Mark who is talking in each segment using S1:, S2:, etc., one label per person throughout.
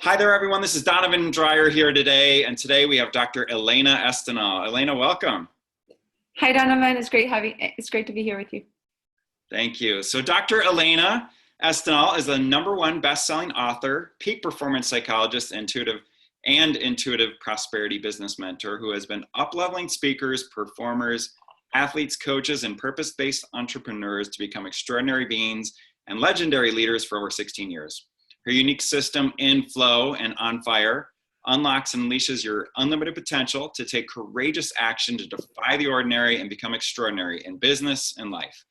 S1: Hi there, everyone. This is Donovan Dreyer here today, and today we have Dr. Elena Estanol. Elena, welcome.
S2: Hi, Donovan. It's great to be here with you.
S1: Thank you. So Dr. Elena Estanol is the #1 best-selling author, peak performance psychologist, intuitive prosperity business mentor who has been up-leveling speakers, performers, athletes, coaches, and purpose-based entrepreneurs to become extraordinary beings and legendary leaders for over 16 years. Her unique system, In Flow and On Fire, unlocks and unleashes your unlimited potential to take courageous action to defy the ordinary and become extraordinary in business and life.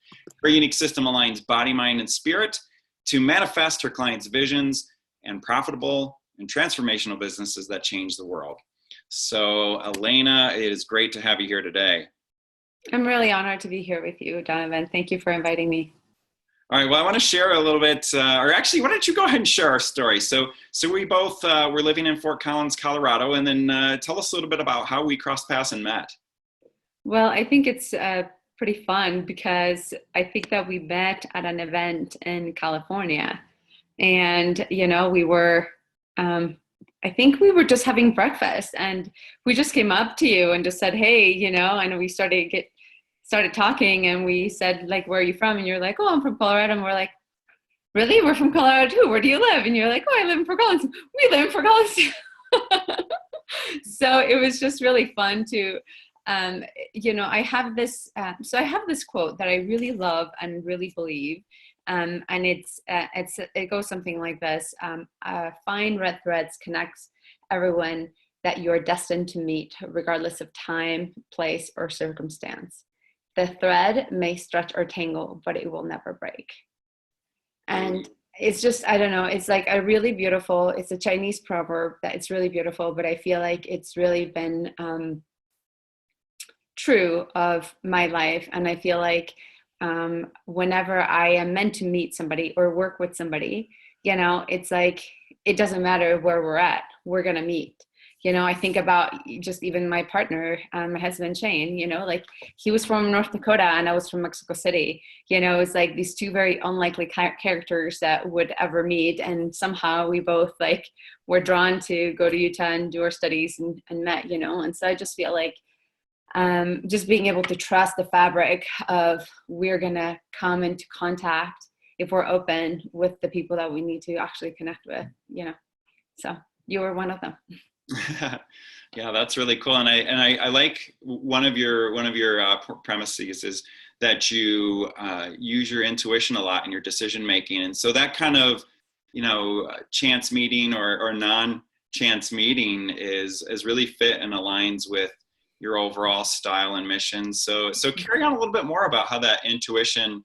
S1: Her unique system aligns body, mind, and spirit to manifest her clients' visions and profitable and transformational businesses that change the world. So, Elena, it is great to have you here today.
S2: I'm really honored to be here with you, Donovan. Thank you for inviting me.
S1: All right, well, I want to share a little bit, or actually, why don't you go ahead and share our story? So we both were living in Fort Collins, Colorado, and then tell us a little bit about how we crossed paths and met.
S2: Well, I think it's pretty fun because I think that we met at an event in California. And, we were, I think we were just having breakfast and we just came up to you and just said, hey, and we started talking and we said, like, where are you from? And you're like, oh, I'm from Colorado. And we're like, really? We're from Colorado too. Where do you live? And you're like, oh, I live in Fort Collins. We live in Fort Collins too. So it was just really fun to, I have this quote that I really love and really believe. And it goes something like this. Fine red threads connects everyone that you're destined to meet, regardless of time, place, or circumstance. The thread may stretch or tangle, but it will never break. And it's just, I don't know, it's like it's a Chinese proverb that it's really beautiful, but I feel like it's really been true of my life. And I feel like whenever I am meant to meet somebody or work with somebody, it's like, it doesn't matter where we're at, we're going to meet. I think about just even my partner, my husband, Shane, like he was from North Dakota and I was from Mexico City. It's like these two very unlikely characters that would ever meet. And somehow we both were drawn to go to Utah and do our studies and met, and so I just feel like just being able to trust the fabric of we're going to come into contact if we're open with the people that we need to actually connect with, so you were one of them.
S1: Yeah, that's really cool. And I like one of your premises is that you use your intuition a lot in your decision making. And so that kind of, chance meeting or non-chance meeting is really fit and aligns with your overall style and mission. So carry on a little bit more about how that intuition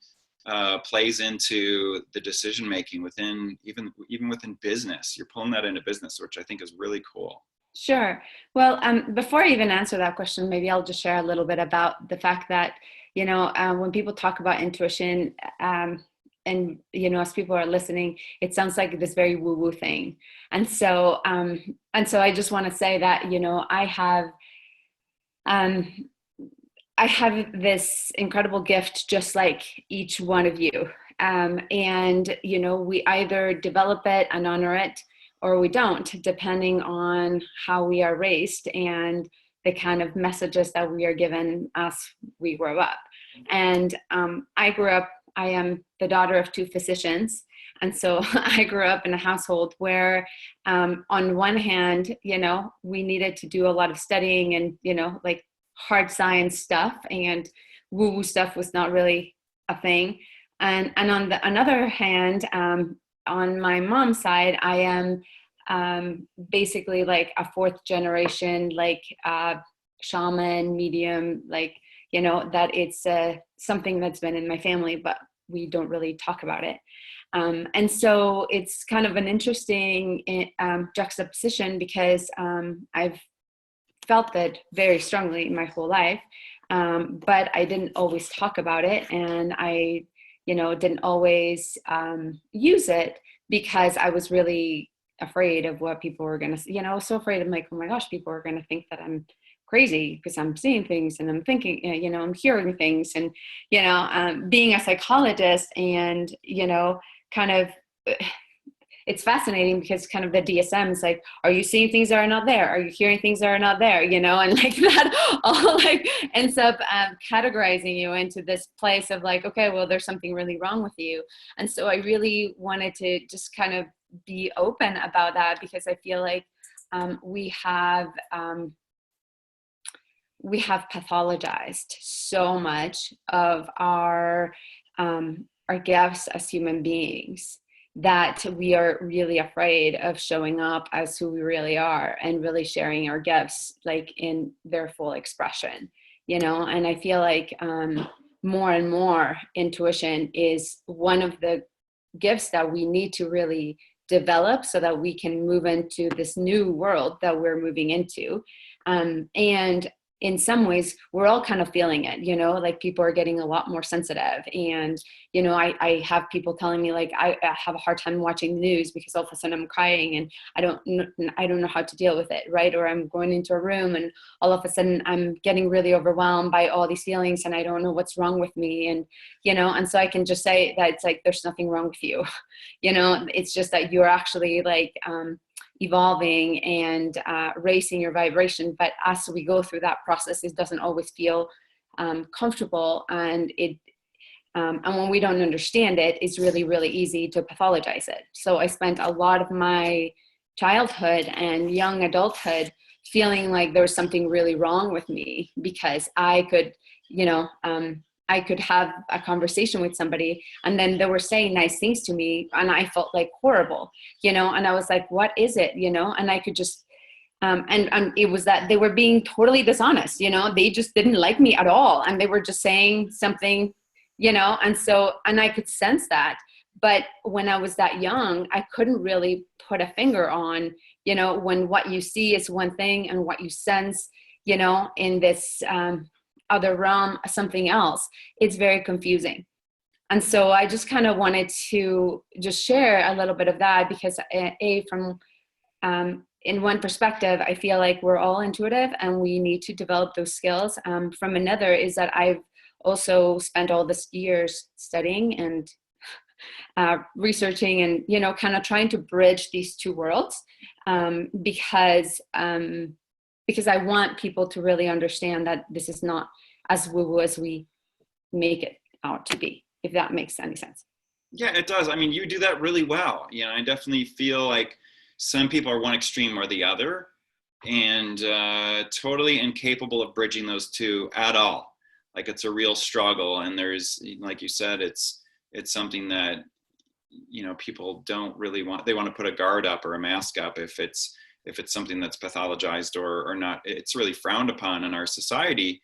S1: plays into the decision making within even within business. You're pulling that into business, which I think is really cool.
S2: Sure. Well, before I even answer that question, maybe I'll just share a little bit about the fact that, when people talk about intuition, and, as people are listening, it sounds like this very woo-woo thing. And so I just want to say that, I have this incredible gift, just like each one of you. And, we either develop it and honor it, or we don't, depending on how we are raised and the kind of messages that we are given as we grow up. And I am the daughter of 2 physicians. And so I grew up in a household where on one hand, we needed to do a lot of studying and, hard science stuff, and woo-woo stuff was not really a thing. And on the another hand, on my mom's side, I am basically like a 4th generation, shaman, medium, that it's something that's been in my family, but we don't really talk about it. And so it's kind of an interesting juxtaposition because I've felt it very strongly my whole life, but I didn't always talk about it, and I didn't always use it because I was really afraid of what people were going to say. I was so afraid. I'm like, oh my gosh, people are going to think that I'm crazy because I'm seeing things and I'm thinking, I'm hearing things. And, being a psychologist and, kind of it's fascinating because kind of the DSM is like, are you seeing things that are not there? Are you hearing things that are not there? You know, and like that all like ends up categorizing you into this place of like, okay, well, there's something really wrong with you. And so I really wanted to just kind of be open about that, because I feel like we have pathologized so much of our gifts as human beings that we are really afraid of showing up as who we really are and really sharing our gifts like in their full expression, you know. And I feel like more and more intuition is one of the gifts that we need to really develop so that we can move into this new world that we're moving into. And in some ways, we're all kind of feeling it, you know, like people are getting a lot more sensitive. And, you know, I have people telling me like, I have a hard time watching the news because all of a sudden I'm crying and I don't know how to deal with it, right? Or I'm going into a room and all of a sudden I'm getting really overwhelmed by all these feelings and I don't know what's wrong with me. And, you know, and so I can just say that it's like, there's nothing wrong with you. You know, it's just that you're actually like, evolving and raising your vibration. But as we go through that process, it doesn't always feel comfortable. And and when we don't understand it, it's really, really easy to pathologize it. So I spent a lot of my childhood and young adulthood feeling like there was something really wrong with me because I could, you know, I could have a conversation with somebody and then they were saying nice things to me and I felt like horrible, you know, and I was like, what is it, you know? And I could just, and it was that they were being totally dishonest, you know, they just didn't like me at all. And they were just saying something, you know, and so, and I could sense that. But when I was that young, I couldn't really put a finger on, you know, when what you see is one thing and what you sense, you know, in this, other realm, something else, it's very confusing. And so I just kind of wanted to just share a little bit of that because from in one perspective, I feel like we're all intuitive and we need to develop those skills. From another is that I've also spent all this years studying and researching and, you know, kind of trying to bridge these two worlds because I want people to really understand that this is not as woo-woo as we make it out to be, if that makes any sense.
S1: Yeah, it does. I mean, you do that really well. You know, I definitely feel like some people are one extreme or the other and totally incapable of bridging those two at all. Like it's a real struggle. And there's, like you said, it's something that, you know, people don't really want. They want to put a guard up or a mask up if it's something that's pathologized or not. It's really frowned upon in our society.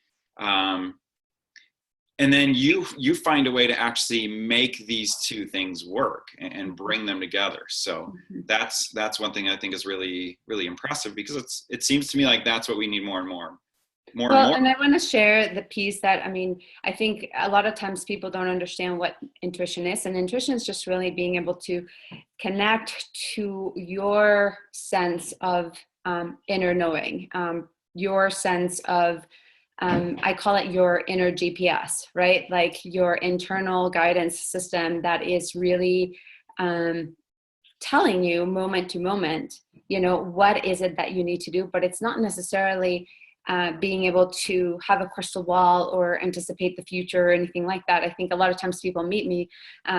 S1: And then you find a way to actually make these two things work and bring them together. So that's one thing I think is really, really impressive because it seems to me like that's what we need more and more.
S2: And I want to share the piece that, I mean, I think a lot of times people don't understand what intuition is. And intuition is just really being able to connect to your sense of inner knowing, your sense of, I call it your inner GPS, right? Like your internal guidance system that is really telling you moment to moment, you know, what is it that you need to do, but it's not necessarily being able to have a crystal ball or anticipate the future or anything like that. I think a lot of times people meet me,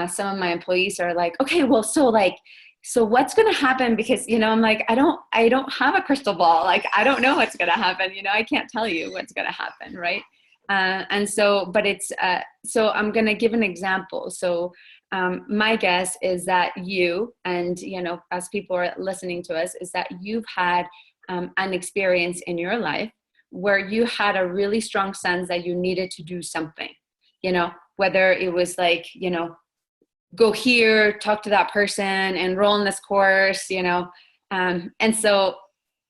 S2: some of my employees are like, okay, well, so what's going to happen? Because, you know, I'm like, I don't have a crystal ball. Like, I don't know what's going to happen. You know, I can't tell you what's going to happen. Right. And so, but it's, so I'm going to give an example. So my guess is that you, and, you know, as people are listening to us, is that you've had an experience in your life where you had a really strong sense that you needed to do something, you know, whether it was like, you know, go here, talk to that person, enroll in this course, you know. And so,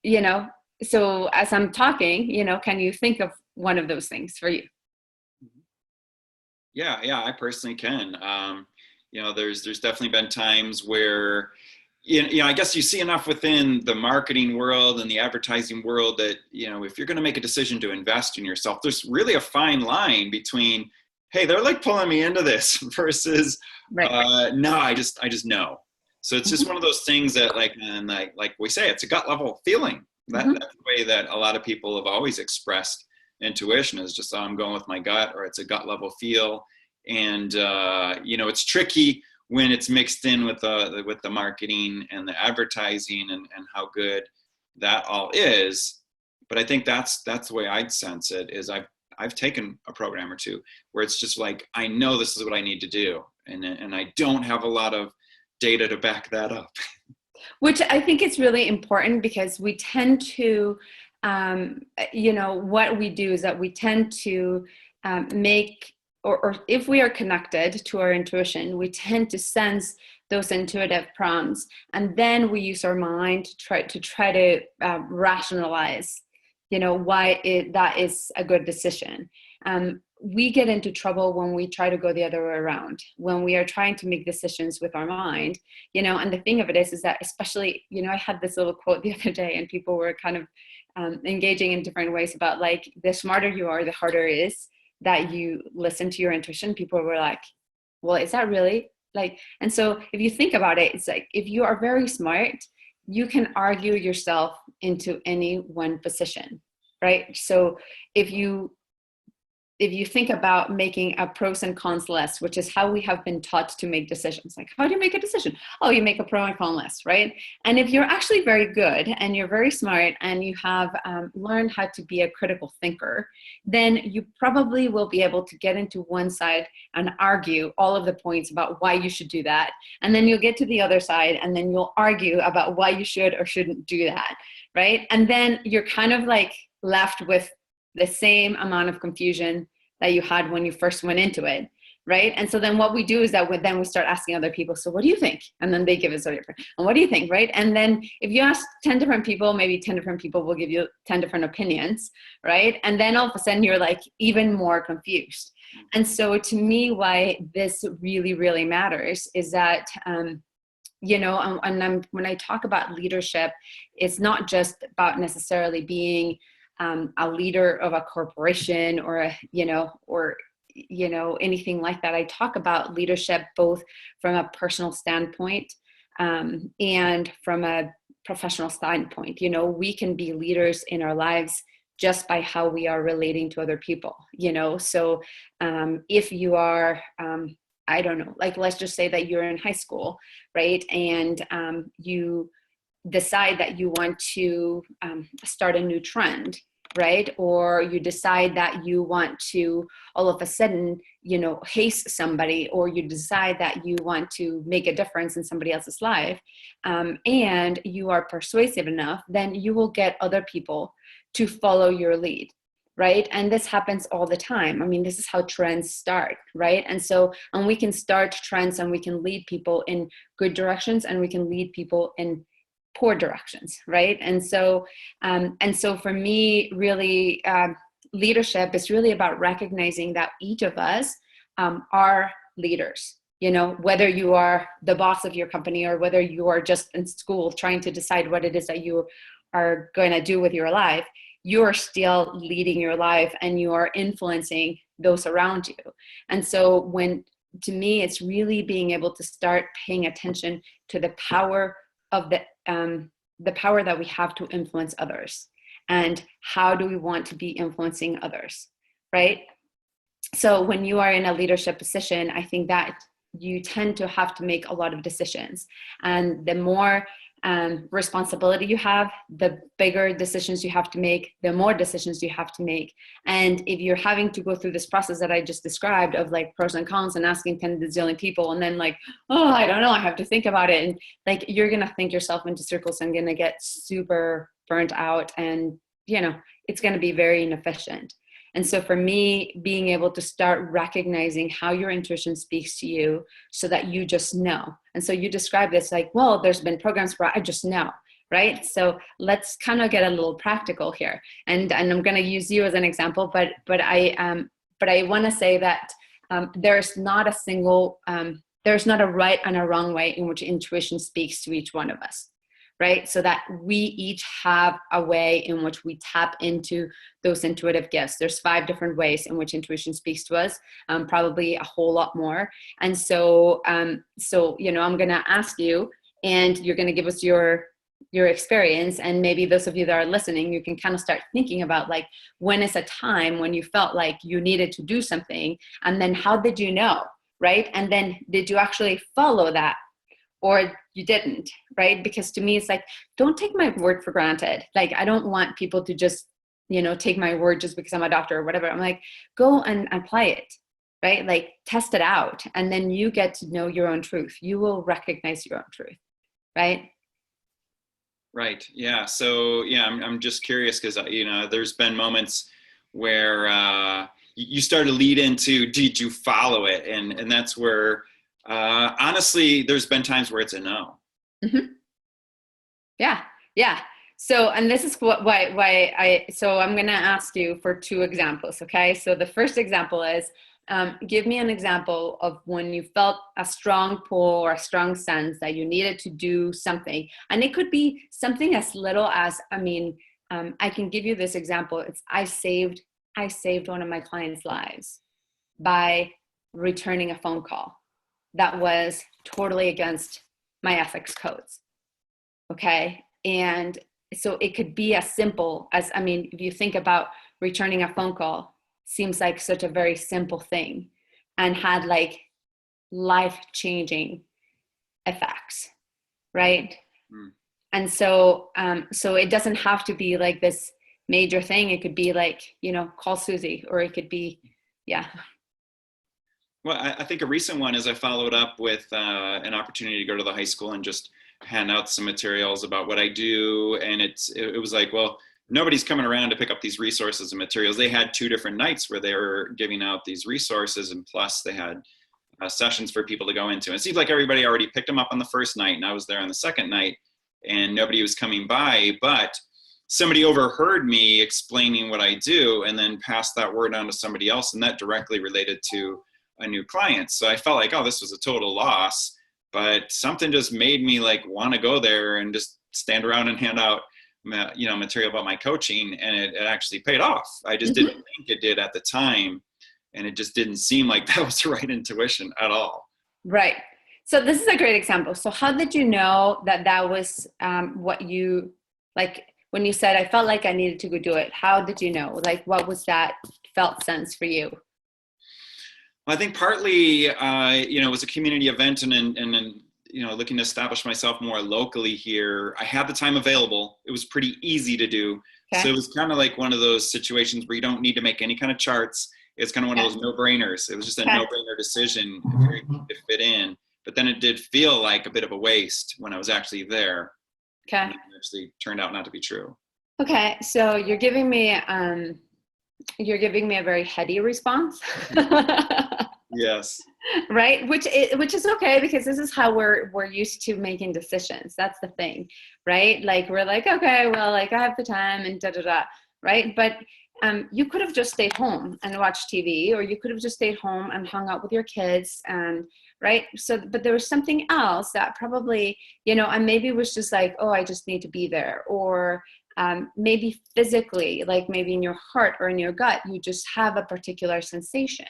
S2: you know, so as I'm talking, you know, can you think of one of those things for you?
S1: Yeah, I personally can. You know, there's definitely been times where, you know, I guess you see enough within the marketing world and the advertising world that, you know, if you're going to make a decision to invest in yourself, there's really a fine line between, hey, they're like pulling me into this versus,
S2: Right.
S1: no, I just know. So it's just one of those things that like we say, it's a gut level feeling. That's the way that a lot of people have always expressed intuition, is just, oh, I'm going with my gut, or it's a gut level feel. And, it's tricky when it's mixed in with the marketing and the advertising and how good that all is. But I think that's the way I'd sense it, is I've taken a program or two where it's just like, I know this is what I need to do. And I don't have a lot of data to back that up.
S2: Which I think is really important, because we tend to, what we do is that we tend to make, or if we are connected to our intuition, we tend to sense those intuitive prompts, and then we use our mind to try to rationalize, why that is a good decision. We get into trouble when we try to go the other way around, when we are trying to make decisions with our mind, and the thing of it is that, especially, I had this little quote the other day, and people were kind of engaging in different ways about, like, the smarter you are, the harder it is that you listen to your intuition. People were like, well, is that really like, and so if you think about it, it's like, if you are very smart, you can argue yourself into any one position, right? So if you think about making a pros and cons list, which is how we have been taught to make decisions. Like, how do you make a decision? Oh, you make a pro and con list, right? And if you're actually very good and you're very smart and you have learned how to be a critical thinker, then you probably will be able to get into one side and argue all of the points about why you should do that. And then you'll get to the other side, and then you'll argue about why you should or shouldn't do that, right? And then you're kind of like left with the same amount of confusion that you had when you first went into it, right? And so then what we do is that then we start asking other people, so what do you think? And then they give us a different, and what do you think, right? And then if you ask 10 different people, maybe 10 different people will give you 10 different opinions, right? And then all of a sudden you're like even more confused. And so to me, why this really, really matters is that, when I talk about leadership, it's not just about necessarily being a leader of a corporation or anything like that. I talk about leadership both from a personal standpoint and from a professional standpoint. We can be leaders in our lives just by how we are relating to other people. So if you are, I don't know, like, let's just say that you're in high school, right? And you decide that you want to start a new trend, right? Or you decide that you want to all of a sudden, haste somebody, or you decide that you want to make a difference in somebody else's life, and you are persuasive enough, then you will get other people to follow your lead, right? And this happens all the time. I mean, this is how trends start, right? And we can start trends, and we can lead people in good directions, and we can lead people in poor directions, right? And so for me, really, leadership is really about recognizing that each of us are leaders. Whether you are the boss of your company, or whether you are just in school trying to decide what it is that you are going to do with your life, you are still leading your life, and you are influencing those around you. And so to me, it's really being able to start paying attention to the power of the power that we have to influence others, and how do we want to be influencing others, right? So when you are in a leadership position, I think that you tend to have to make a lot of decisions, and the more responsibility you have, the bigger decisions you have to make, the more decisions you have to make. And if you're having to go through this process that I just described of like pros and cons and asking 10 zillion people, and then like, oh, I don't know, I have to think about it. And like, you're going to think yourself into circles and going to get super burnt out, and, it's going to be very inefficient. And so for me, being able to start recognizing how your intuition speaks to you, so that you just know. And so you describe this like, well, there's been programs where I just know, right? So let's kind of get a little practical here. And I'm going to use you as an example, but I want to say that there's not a right and a wrong way in which intuition speaks to each one of us. Right? So that we each have a way in which we tap into those intuitive gifts. There's 5 different ways in which intuition speaks to us, probably a whole lot more. And so, I'm going to ask you, and you're going to give us your experience. And maybe those of you that are listening, you can kind of start thinking about like, when is a time when you felt like you needed to do something, and then how did you know, right? And then did you actually follow that, or you didn't, right? Because to me, it's like, don't take my word for granted. Like, I don't want people to just, take my word just because I'm a doctor or whatever. I'm like, go and apply it, right? Like, test it out. And then you get to know your own truth. You will recognize your own truth, right?
S1: Right. Yeah. So yeah, I'm just curious because there's been moments where you start to lead into, did you follow it, and that's where honestly, there's been times where it's a no.
S2: Mm-hmm. Yeah. Yeah. So, and this is so I'm going to ask you for 2 examples. Okay. So the first example is, give me an example of when you felt a strong pull or a strong sense that you needed to do something. And it could be something as little as, I can give you this example. It's, I saved one of my clients' lives by returning a phone call that was totally against my ethics codes. Okay. And so it could be as simple as, if you think about returning a phone call, seems like such a very simple thing, and had like life-changing effects, right? Mm. And so it doesn't have to be like this major thing. It could be like, call Susie, or it could be, yeah.
S1: Well, I think a recent one is I followed up with an opportunity to go to the high school and just hand out some materials about what I do. And it was like, well, nobody's coming around to pick up these resources and materials. They had 2 different nights where they were giving out these resources, and plus they had sessions for people to go into. And it seemed like everybody already picked them up on the first night, and I was there on the second night, and nobody was coming by, but somebody overheard me explaining what I do and then passed that word on to somebody else, and that directly related to a new client. So I felt like, oh, this was a total loss, but something just made me like want to go there and just stand around and hand out material about my coaching, and it actually paid off. I just didn't think it did at the time, and it just didn't seem like that was the right intuition at all.
S2: Right. So this is a great example. So how did you know that was what you, like, when you said, I felt like I needed to go do it? How did you know? Like, what was that felt sense for you?
S1: I think partly, it was a community event, and looking to establish myself more locally here. I had the time available. It was pretty easy to do. Okay. So it was kind of like one of those situations where you don't need to make any kind of charts. It's kind of one of those no-brainers. It was just a no-brainer decision to fit in. But then it did feel like a bit of a waste when I was actually there. Okay. And it actually turned out not to be true.
S2: Okay, so you're giving me a very heady response.
S1: Yes.
S2: Right, which is okay, because this is how we're used to making decisions. That's the thing, right? Like, we're like, okay, well, like, I have the time and right? But you could have just stayed home and watched TV, or you could have just stayed home and hung out with your kids, and right. So, but there was something else that probably, and maybe it was just like, oh, I just need to be there, or maybe physically, like maybe in your heart or in your gut, you just have a particular sensation.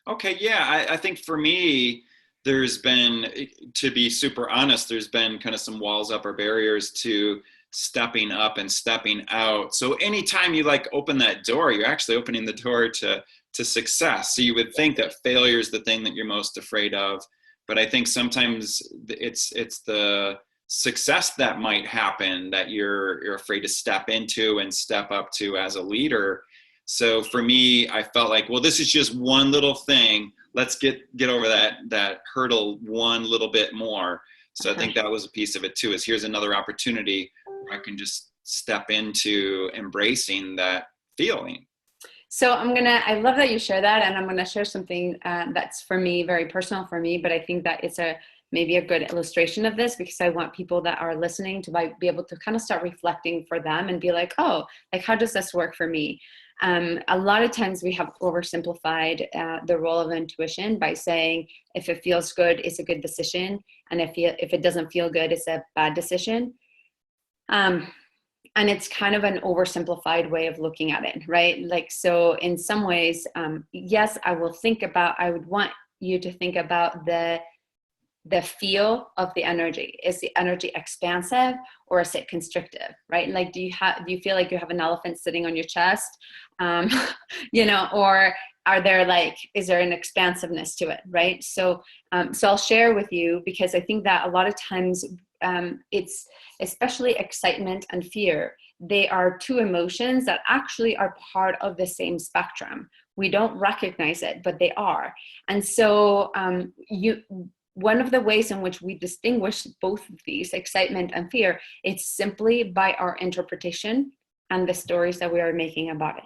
S1: Okay, yeah, I think for me, there's been, to be super honest, there's been kind of some walls up or barriers to stepping up and stepping out. So anytime you like open that door, you're actually opening the door to success. So you would think that failure is the thing that you're most afraid of, but I think sometimes it's the success that might happen that you're afraid to step into and step up to as a leader. So for me, I felt like, well, this is just one little thing. Let's get over that hurdle one little bit more. So I think that was a piece of it too, is here's another opportunity where I can just step into embracing that feeling.
S2: So I love that you share that, and I'm going to share something that's for me, very personal for me, but I think that it's maybe a good illustration of this, because I want people that are listening to be able to kind of start reflecting for them and be like, oh, like, how does this work for me? A lot of times we have oversimplified the role of intuition by saying, if it feels good, it's a good decision. And if it doesn't feel good, it's a bad decision. And it's kind of an oversimplified way of looking at it, right? Like, so in some ways, yes, I would want you to think about the feel of the energy. Is the energy expansive or is it constrictive, right? Like, do you feel like you have an elephant sitting on your chest, or are there is there an expansiveness to it, right? So I'll share with you, because I think that a lot of times it's especially excitement and fear. They are two emotions that actually are part of the same spectrum. We don't recognize it, but they are. And so one of the ways in which we distinguish both of these, excitement and fear, it's simply by our interpretation and the stories that we are making about it,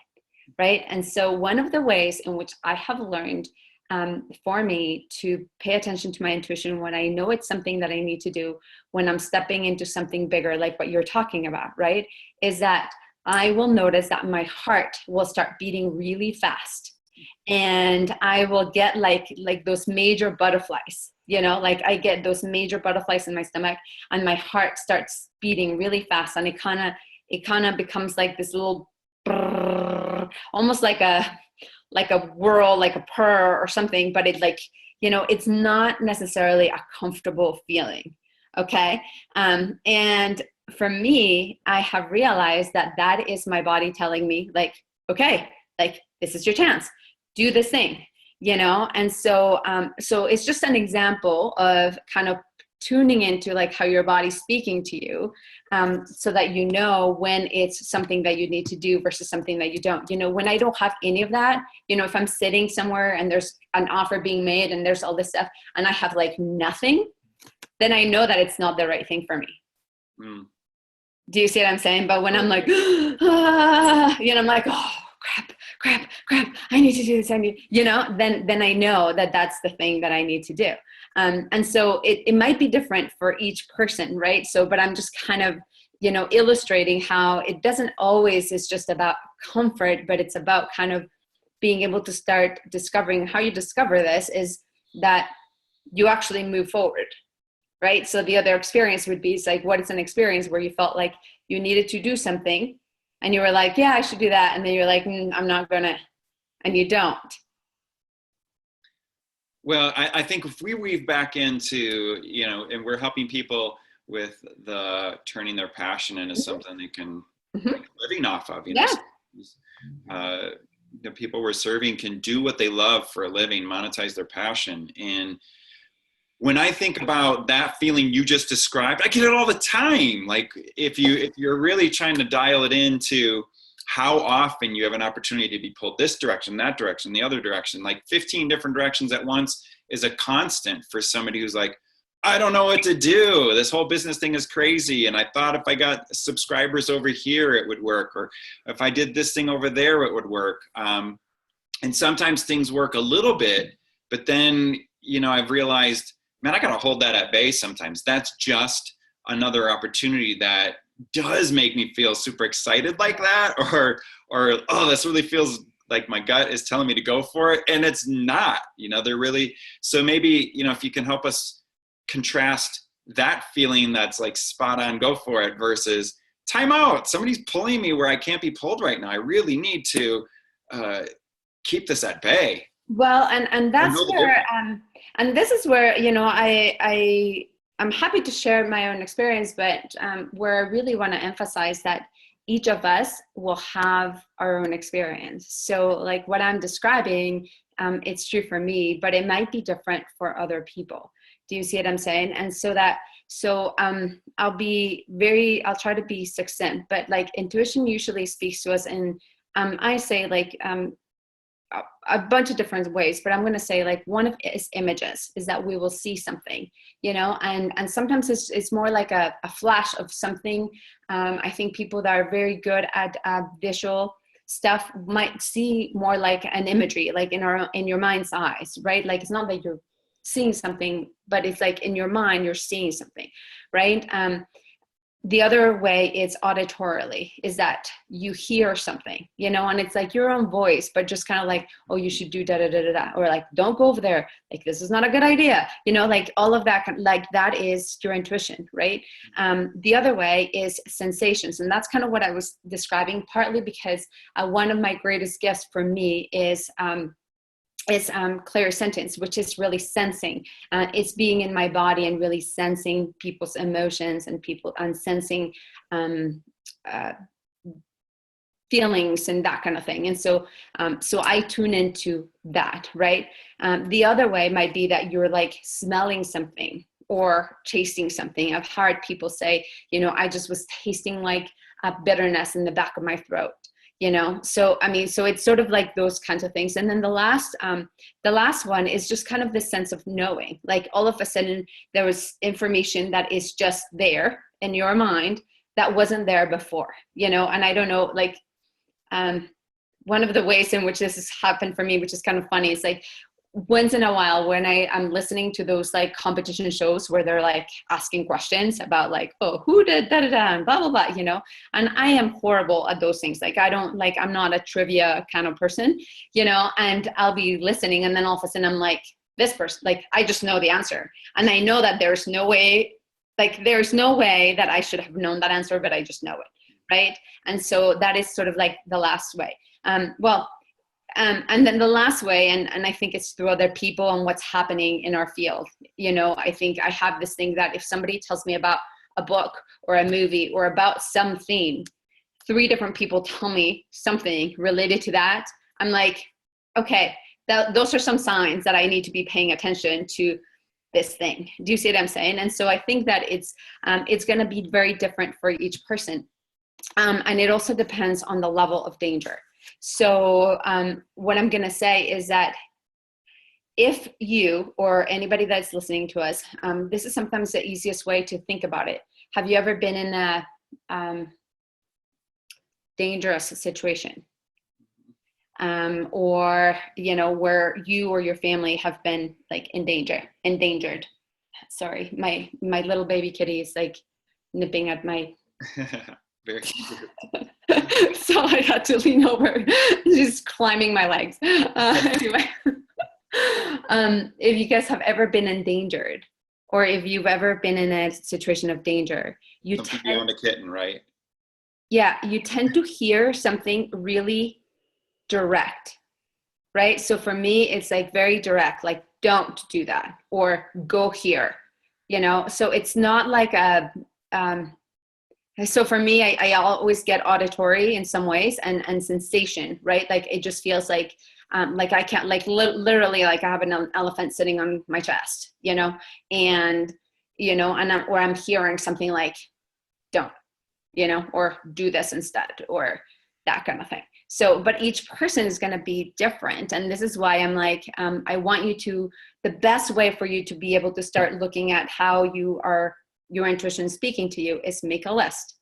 S2: right? And so one of the ways in which I have learned for me to pay attention to my intuition when I know it's something that I need to do, when I'm stepping into something bigger, like what you're talking about, right, is that I will notice that my heart will start beating really fast. And I will get like those major butterflies, I get those major butterflies in my stomach, and my heart starts beating really fast. And it kind of becomes like this little brrr, almost like a whirl, like a purr or something, but it's not necessarily a comfortable feeling. Okay. And for me, I have realized that is my body telling me okay, this is your chance, do this thing, and so it's just an example of kind of tuning into how your body's speaking to you, so that when it's something that you need to do versus something that you don't. When I don't have any of that, if I'm sitting somewhere and there's an offer being made and there's all this stuff and I have nothing, then I know that it's not the right thing for me. Mm. Do you see what I'm saying? But when I'm I'm like, oh, crap, I need to do this. Then I know that that's the thing that I need to do. And so it might be different for each person, right? So, but I'm just kind of, illustrating how it doesn't always is just about comfort, but it's about kind of being able to start discovering. How you discover this is that you actually move forward, right? So the other experience would be, what is an experience where you felt like you needed to do something and you were like, yeah, I should do that. And then you're like, I'm not gonna, and you don't.
S1: Well, I think if we weave back into, and we're helping people with turning their passion into something they can make a living off of, the people we're serving can do what they love for a living, monetize their passion. And when I think about that feeling you just described, I get it all the time. Like if you're really trying to dial it into how often you have an opportunity to be pulled this direction, that direction, the other direction, 15 different directions at once is a constant for somebody who's like, I don't know what to do. This whole business thing is crazy. And I thought if I got subscribers over here, it would work. Or if I did this thing over there, it would work. And sometimes things work a little bit, but then, I've realized, man, I got to hold that at bay sometimes. That's just another opportunity that does make me feel super excited like that, or oh, this really feels like my gut is telling me to go for it, and it's not. They're really, so maybe if you can help us contrast that feeling that's spot on, go for it, versus time out, somebody's pulling me where I can't be pulled right now. I really need to keep this at bay.
S2: Well, and that's where and this is where I'm happy to share my own experience, but where I really want to emphasize that each of us will have our own experience. So what I'm describing, it's true for me, but it might be different for other people. Do you see what I'm saying? And I'll try to be succinct, but intuition usually speaks to us in, I say a bunch of different ways, but I'm going to say one of it is images, is that we will see something, and sometimes it's more like a flash of something. I think people that are very good at visual stuff might see more like an imagery, in your mind's eyes, right? It's not that you're seeing something, but it's in your mind, you're seeing something, right? The other way is auditorily, is that you hear something, and it's your own voice, but just kind of oh, you should do da da da da da, or don't go over there, this is not a good idea, all of that, that is your intuition, right? The other way is sensations, and that's kind of what I was describing, partly because one of my greatest gifts for me is is clairsentience, which is really sensing. It's being in my body and really sensing people's emotions and sensing feelings and that kind of thing. And so I tune into that, right? The other way might be that you're like smelling something or tasting something. I've heard people say, I just was tasting like a bitterness in the back of my throat. So it's sort of like those kinds of things. And then the last one is just kind of the sense of knowing, like all of a sudden there was information that is just there in your mind that wasn't there before, and I don't know, like, one of the ways in which this has happened for me, which is kind of funny, is like once in a while when I'm listening to those like competition shows where they're like asking questions about like, oh, who did da da da and blah blah blah, and I am horrible at those things. Like I'm not a trivia kind of person, and I'll be listening and then all of a sudden I'm like, this person, like I just know the answer, and I know that there's no way that I should have known that answer, but I just know it, right? And so that is sort of like the last way. And then the last way, and I think it's through other people and what's happening in our field. I think I have this thing that if somebody tells me about a book or a movie or about some theme, 3 different people tell me something related to that, I'm like, okay, those are some signs that I need to be paying attention to this thing. Do you see what I'm saying? And so I think that it's going to be very different for each person. And it also depends on the level of danger. So what I'm going to say is that if you or anybody that's listening to us, this is sometimes the easiest way to think about it. Have you ever been in a dangerous situation? Or, where you or your family have been like endangered. Sorry, my little baby kitty is like nipping at my
S1: very cute.
S2: So I had to lean over. She's climbing my legs. Anyway, if you guys have ever been endangered, or if you've ever been in a situation of danger, you
S1: own a kitten, right?
S2: Yeah, you tend to hear something really direct, right? So for me, it's like very direct, like don't do that or go here, so it's not like so for me, I always get auditory in some ways and sensation, right? Like it just feels like I can't, like literally, like I have an elephant sitting on my chest, and or I'm hearing something like don't, or do this instead, or that kind of thing. So, but each person is going to be different. And this is why I'm like, I want you to, the best way for you to be able to start looking at how your intuition speaking to you is make a list.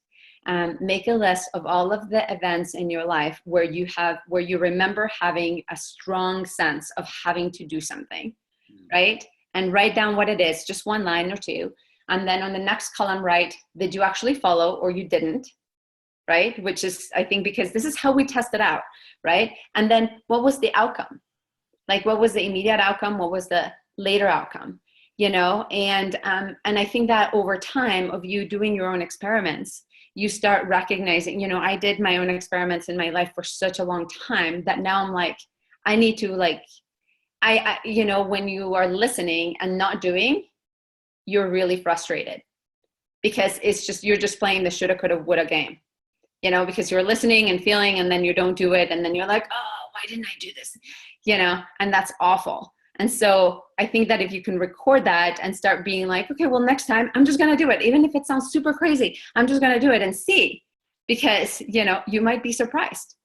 S2: Make a list of all of the events in your life where you remember having a strong sense of having to do something, right? And write down what it is, just 1 line or 2. And then on the next column, write, did you actually follow or you didn't? Right? Which is, I think, because this is how we test it out, right? And then what was the outcome? Like, what was the immediate outcome? What was the later outcome? And I think that over time of you doing your own experiments, you start recognizing, I did my own experiments in my life for such a long time that now I'm like, I need to like, I when you are listening and not doing, you're really frustrated because you're just playing the shoulda, coulda, woulda game. Because you're listening and feeling and then you don't do it. And then you're like, oh, why didn't I do this? And that's awful. And so I think that if you can record that and start being like, okay, well, next time I'm just going to do it. Even if it sounds super crazy, I'm just going to do it and see, because, you might be surprised.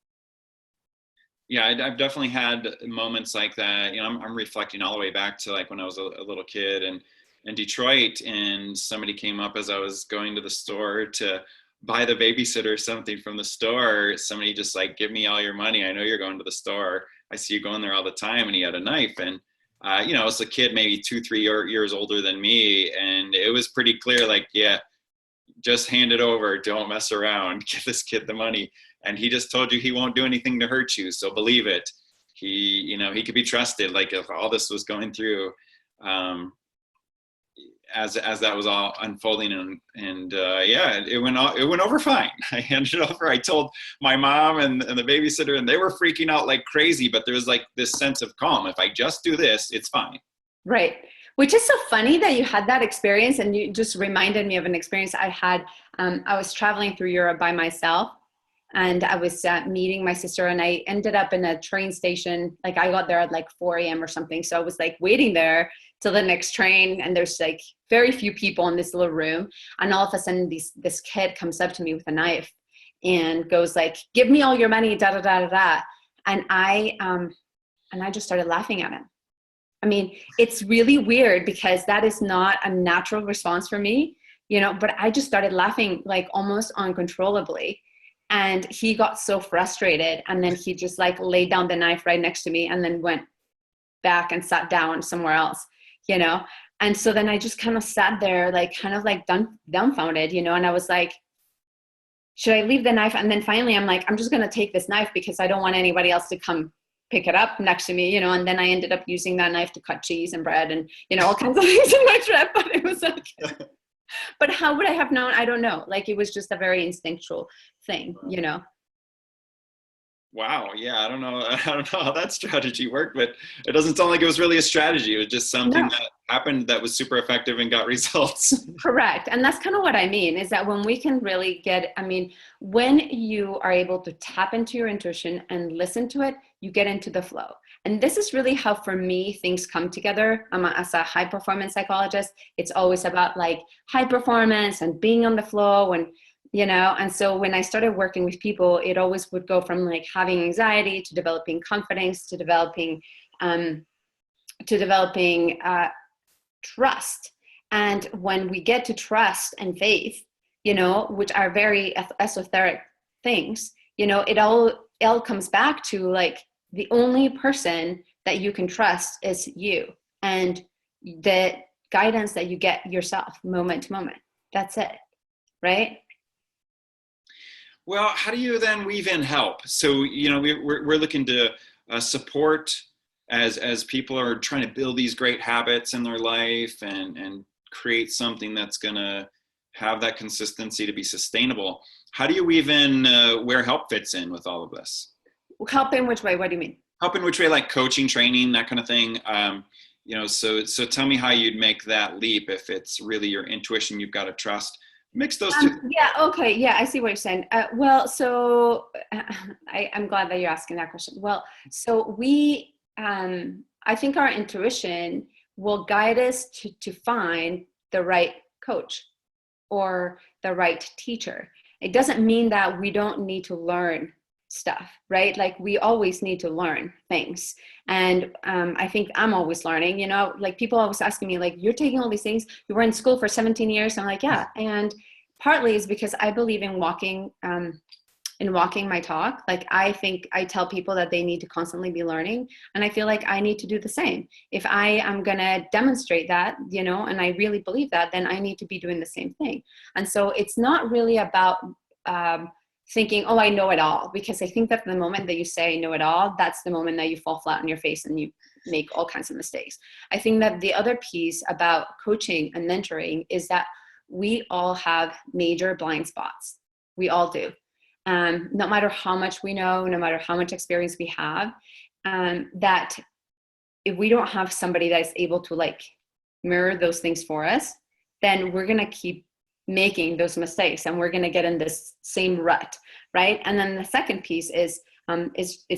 S1: Yeah, I've definitely had moments like that. I'm reflecting all the way back to like when I was a little kid and in Detroit, and somebody came up as I was going to the store to buy the babysitter something from the store. Somebody just like, give me all your money. I know you're going to the store. I see you going there all the time. And he had a knife. And, it's a kid maybe 2-3 years older than me. And it was pretty clear, like, yeah, just hand it over. Don't mess around. Give this kid the money. And he just told you he won't do anything to hurt you. So believe it. He could be trusted. Like if all this was going through, as that was all unfolding, and yeah, it went over fine. I told my mom and the babysitter, and they were freaking out like crazy, but there was like this sense of calm. If I just do this, it's fine.
S2: Right. Which is so funny that you had that experience, and you just reminded me of an experience I had. I was traveling through Europe by myself, and I was meeting my sister, and I ended up in a train station. Like I got there at like 4 a.m. or something. So I was like waiting there till the next train, and there's like very few people in this little room. And all of a sudden this kid comes up to me with a knife and goes like, "Give me all your money, da da da da da." And I just started laughing at him. I mean, it's really weird because that is not a natural response for me, but I just started laughing like almost uncontrollably. And he got so frustrated, and then he just like laid down the knife right next to me and then went back and sat down somewhere else, And so then I just kind of sat there like kind of like dumbfounded, and I was like, should I leave the knife? And then finally I'm like, I'm just going to take this knife because I don't want anybody else to come pick it up next to me, and then I ended up using that knife to cut cheese and bread and, all kinds of things in my trip. But it was like, but how would I have known? I don't know. Like, it was just a very instinctual thing,
S1: Wow. Yeah. I don't know how that strategy worked, but it doesn't sound like it was really a strategy. It was just something that happened that was super effective and got results.
S2: Correct. And that's kind of what I mean, is that when we can really when you are able to tap into your intuition and listen to it, you get into the flow. And this is really how, for me, things come together. As a high performance psychologist, it's always about like high performance and being on the flow and, and so when I started working with people, it always would go from like having anxiety to developing confidence to developing trust. And when we get to trust and faith, which are very esoteric things, it all comes back to like the only person that you can trust is you and the guidance that you get yourself moment to moment. That's it. Right?
S1: Well, how do you then weave in help? So, we're looking to support as people are trying to build these great habits in their life and create something that's going to have that consistency to be sustainable. How do you weave in where help fits in with all of this?
S2: Help in which way? What do you mean?
S1: Help in which way, like coaching, training, that kind of thing. So tell me how you'd make that leap if it's really your intuition you've got to trust. Mix those two.
S2: Yeah. Okay. Yeah. I see what you're saying. Well, so I'm glad that you're asking that question. Well, so I think our intuition will guide us to find the right coach or the right teacher. It doesn't mean that we don't need to learn stuff, right? Like we always need to learn things. And I think I'm always learning, like people always asking me like, you're taking all these things, you were in school for 17 years. I'm like, yeah. And partly is because I believe in walking my talk. Like I think I tell people that they need to constantly be learning. And I feel like I need to do the same. If I am going to demonstrate that, and I really believe that, then I need to be doing the same thing. And so it's not really about thinking, oh, I know it all, because I think that the moment that you say I know it all, that's the moment that you fall flat on your face and you make all kinds of mistakes. I think that the other piece about coaching and mentoring is that we all have major blind spots. We all do. No matter how much we know, no matter how much experience we have, that if we don't have somebody that is able to like mirror those things for us, then we're going to keep making those mistakes and we're going to get in this same rut, right? And then the second piece is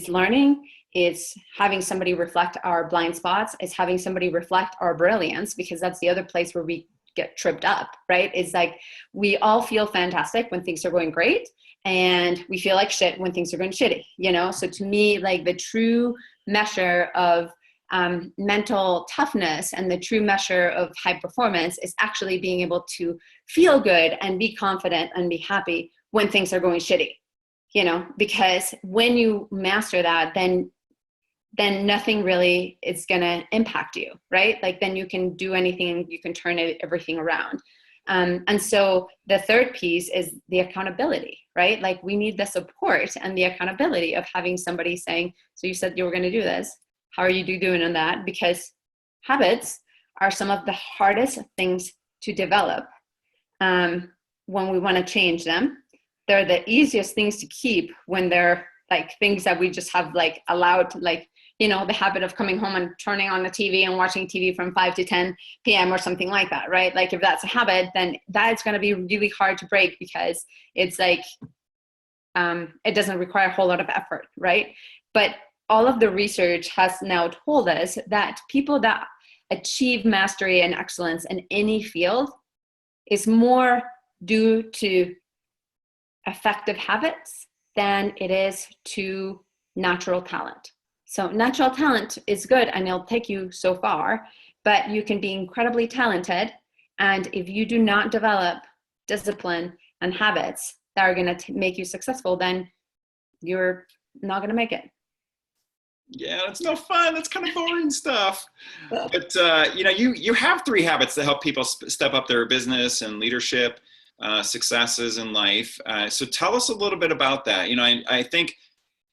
S2: learning. It's having somebody reflect our blind spots. It's having somebody reflect our brilliance, because that's the other place where we get tripped up, right? It's like we all feel fantastic when things are going great, and we feel like shit when things are going shitty, So to me, like the true measure of mental toughness and the true measure of high performance is actually being able to feel good and be confident and be happy when things are going shitty, because when you master that, then nothing really is going to impact you, right? Like then you can do anything, you can turn everything around. And so the third piece is the accountability, right? Like we need the support and the accountability of having somebody saying, so you said you were going to do this. How are you doing on that? Because habits are some of the hardest things to develop when we want to change them. They're the easiest things to keep when they're like things that we just have like allowed, like, you know, the habit of coming home and turning on the TV and watching TV from 5 to 10 p.m. or something like that, right? Like if that's a habit, then that's going to be really hard to break because it's like, it doesn't require a whole lot of effort, right? But all of the research has now told us that people that achieve mastery and excellence in any field is more due to effective habits than it is to natural talent. So natural talent is good and it'll take you so far, but you can be incredibly talented. And if you do not develop discipline and habits that are going to make you successful, then you're not going to make it.
S1: Yeah, it's no fun. That's kind of boring stuff. But you know, you have 3 habits that help people step up their business and leadership successes in life. So tell us a little bit about that. You know, I think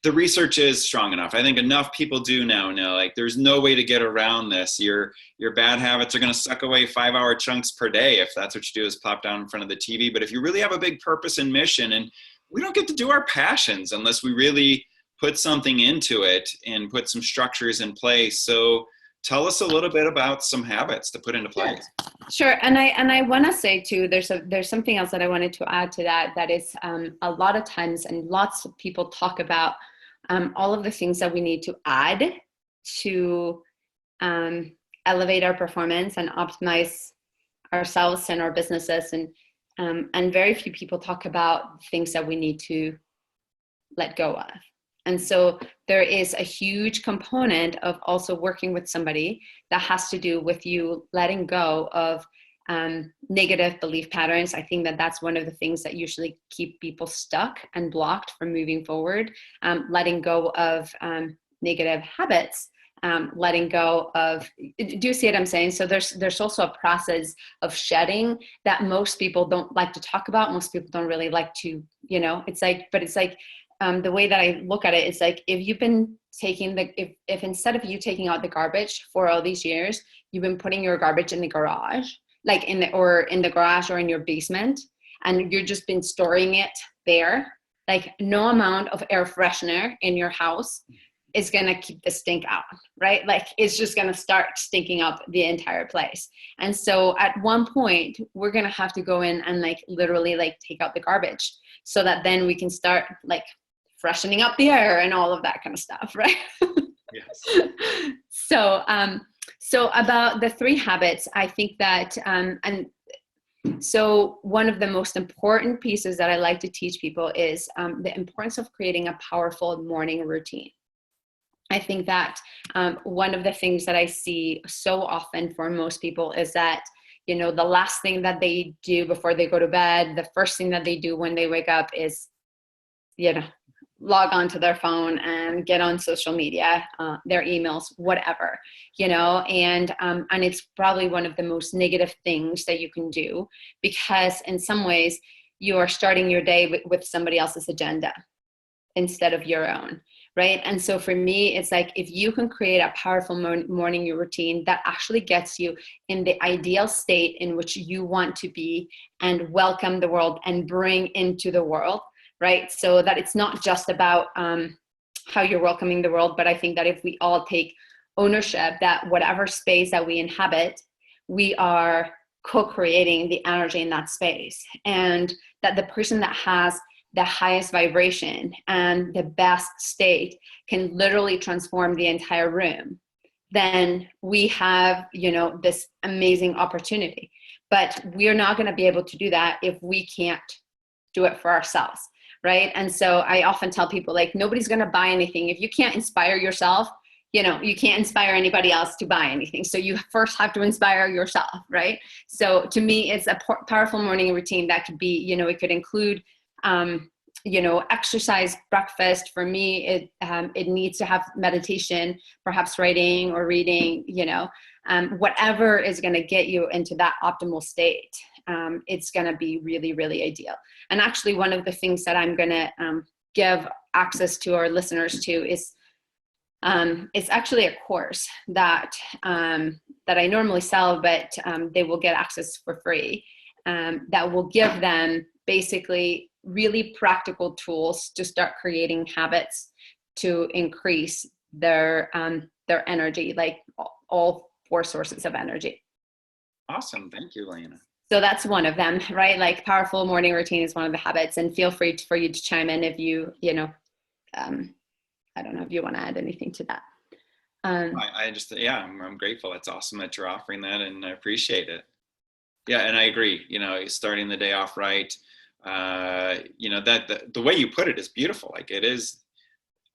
S1: the research is strong enough. I think enough people do now know, like, there's no way to get around this. Your bad habits are going to suck away 5-hour chunks per day if that's what you do is plop down in front of the TV. But if you really have a big purpose and mission, and we don't get to do our passions unless we really put something into it and put some structures in place. So tell us a little bit about some habits to put into place.
S2: Sure. And I want to say too, there's something else that I wanted to add to that. That is a lot of times, and lots of people talk about all of the things that we need to add to elevate our performance and optimize ourselves and our businesses. And very few people talk about things that we need to let go of. And so there is a huge component of also working with somebody that has to do with you letting go of negative belief patterns. I think that that's one of the things that usually keep people stuck and blocked from moving forward. Letting go of negative habits, letting go of, do you see what I'm saying? So there's also a process of shedding that most people don't like to talk about. Most people don't really like to, you know, it's like, the way that I look at it is like, if you've been taking if instead of you taking out the garbage for all these years, you've been putting your garbage in the garage, like in the garage or in your basement, and you've just been storing it there, like no amount of air freshener in your house is going to keep the stink out, right? Like it's just going to start stinking up the entire place. And so at one point we're going to have to go in and like literally like take out the garbage so that then we can start like freshening up the air and all of that kind of stuff, right?
S1: Yes.
S2: So about the 3 habits, I think that, and so one of the most important pieces that I like to teach people is the importance of creating a powerful morning routine. I think that one of the things that I see so often for most people is that, you know, the last thing that they do before they go to bed, the first thing that they do when they wake up is, you know, log onto their phone and get on social media, their emails, whatever, you know, and it's probably one of the most negative things that you can do, because in some ways you are starting your day with somebody else's agenda instead of your own, right? And so for me, it's like, if you can create a powerful morning routine that actually gets you in the ideal state in which you want to be and welcome the world and bring into the world, right? So that it's not just about how you're welcoming the world, but I think that if we all take ownership that whatever space that we inhabit, we are co-creating the energy in that space, and that the person that has the highest vibration and the best state can literally transform the entire room, then we have, you know, this amazing opportunity. But we're not going to be able to do that if we can't do it for ourselves. Right. And so I often tell people, like, nobody's going to buy anything. If you can't inspire yourself, you know, you can't inspire anybody else to buy anything. So you first have to inspire yourself. Right. So to me, it's a powerful morning routine that could be, you know, it could include, you know, exercise, breakfast. For me, it needs to have meditation, perhaps writing or reading, you know, whatever is going to get you into that optimal state. It's going to be really, really ideal. And actually, one of the things that I'm going to give access to our listeners to is It's actually a course that that I normally sell, but they will get access for free. That will give them basically really practical tools to start creating habits to increase their energy, like all 4 sources of energy.
S1: Awesome. Thank you, Elena.
S2: So that's one of them, right? Like powerful morning routine is one of the habits, and feel free for you to chime in if you know, I don't know if you want to add anything to that.
S1: I just, yeah, I'm grateful. It's awesome that you're offering that, and I appreciate it. Yeah, and I agree. You know, starting the day off right. You know, that the way you put it is beautiful. Like, it is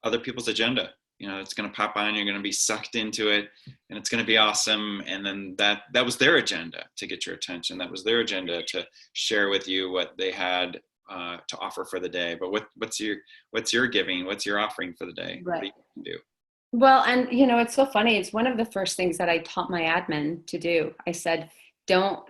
S1: other people's agenda. You know, it's going to pop on. You're going to be sucked into it, and it's going to be awesome. And then that was their agenda to get your attention. That was their agenda to share with you what they had to offer for the day. But what's your giving? What's your offering for the day?
S2: Right.
S1: What do you do?
S2: Well, and you know, it's so funny. It's one of the first things that I taught my admin to do. I said, don't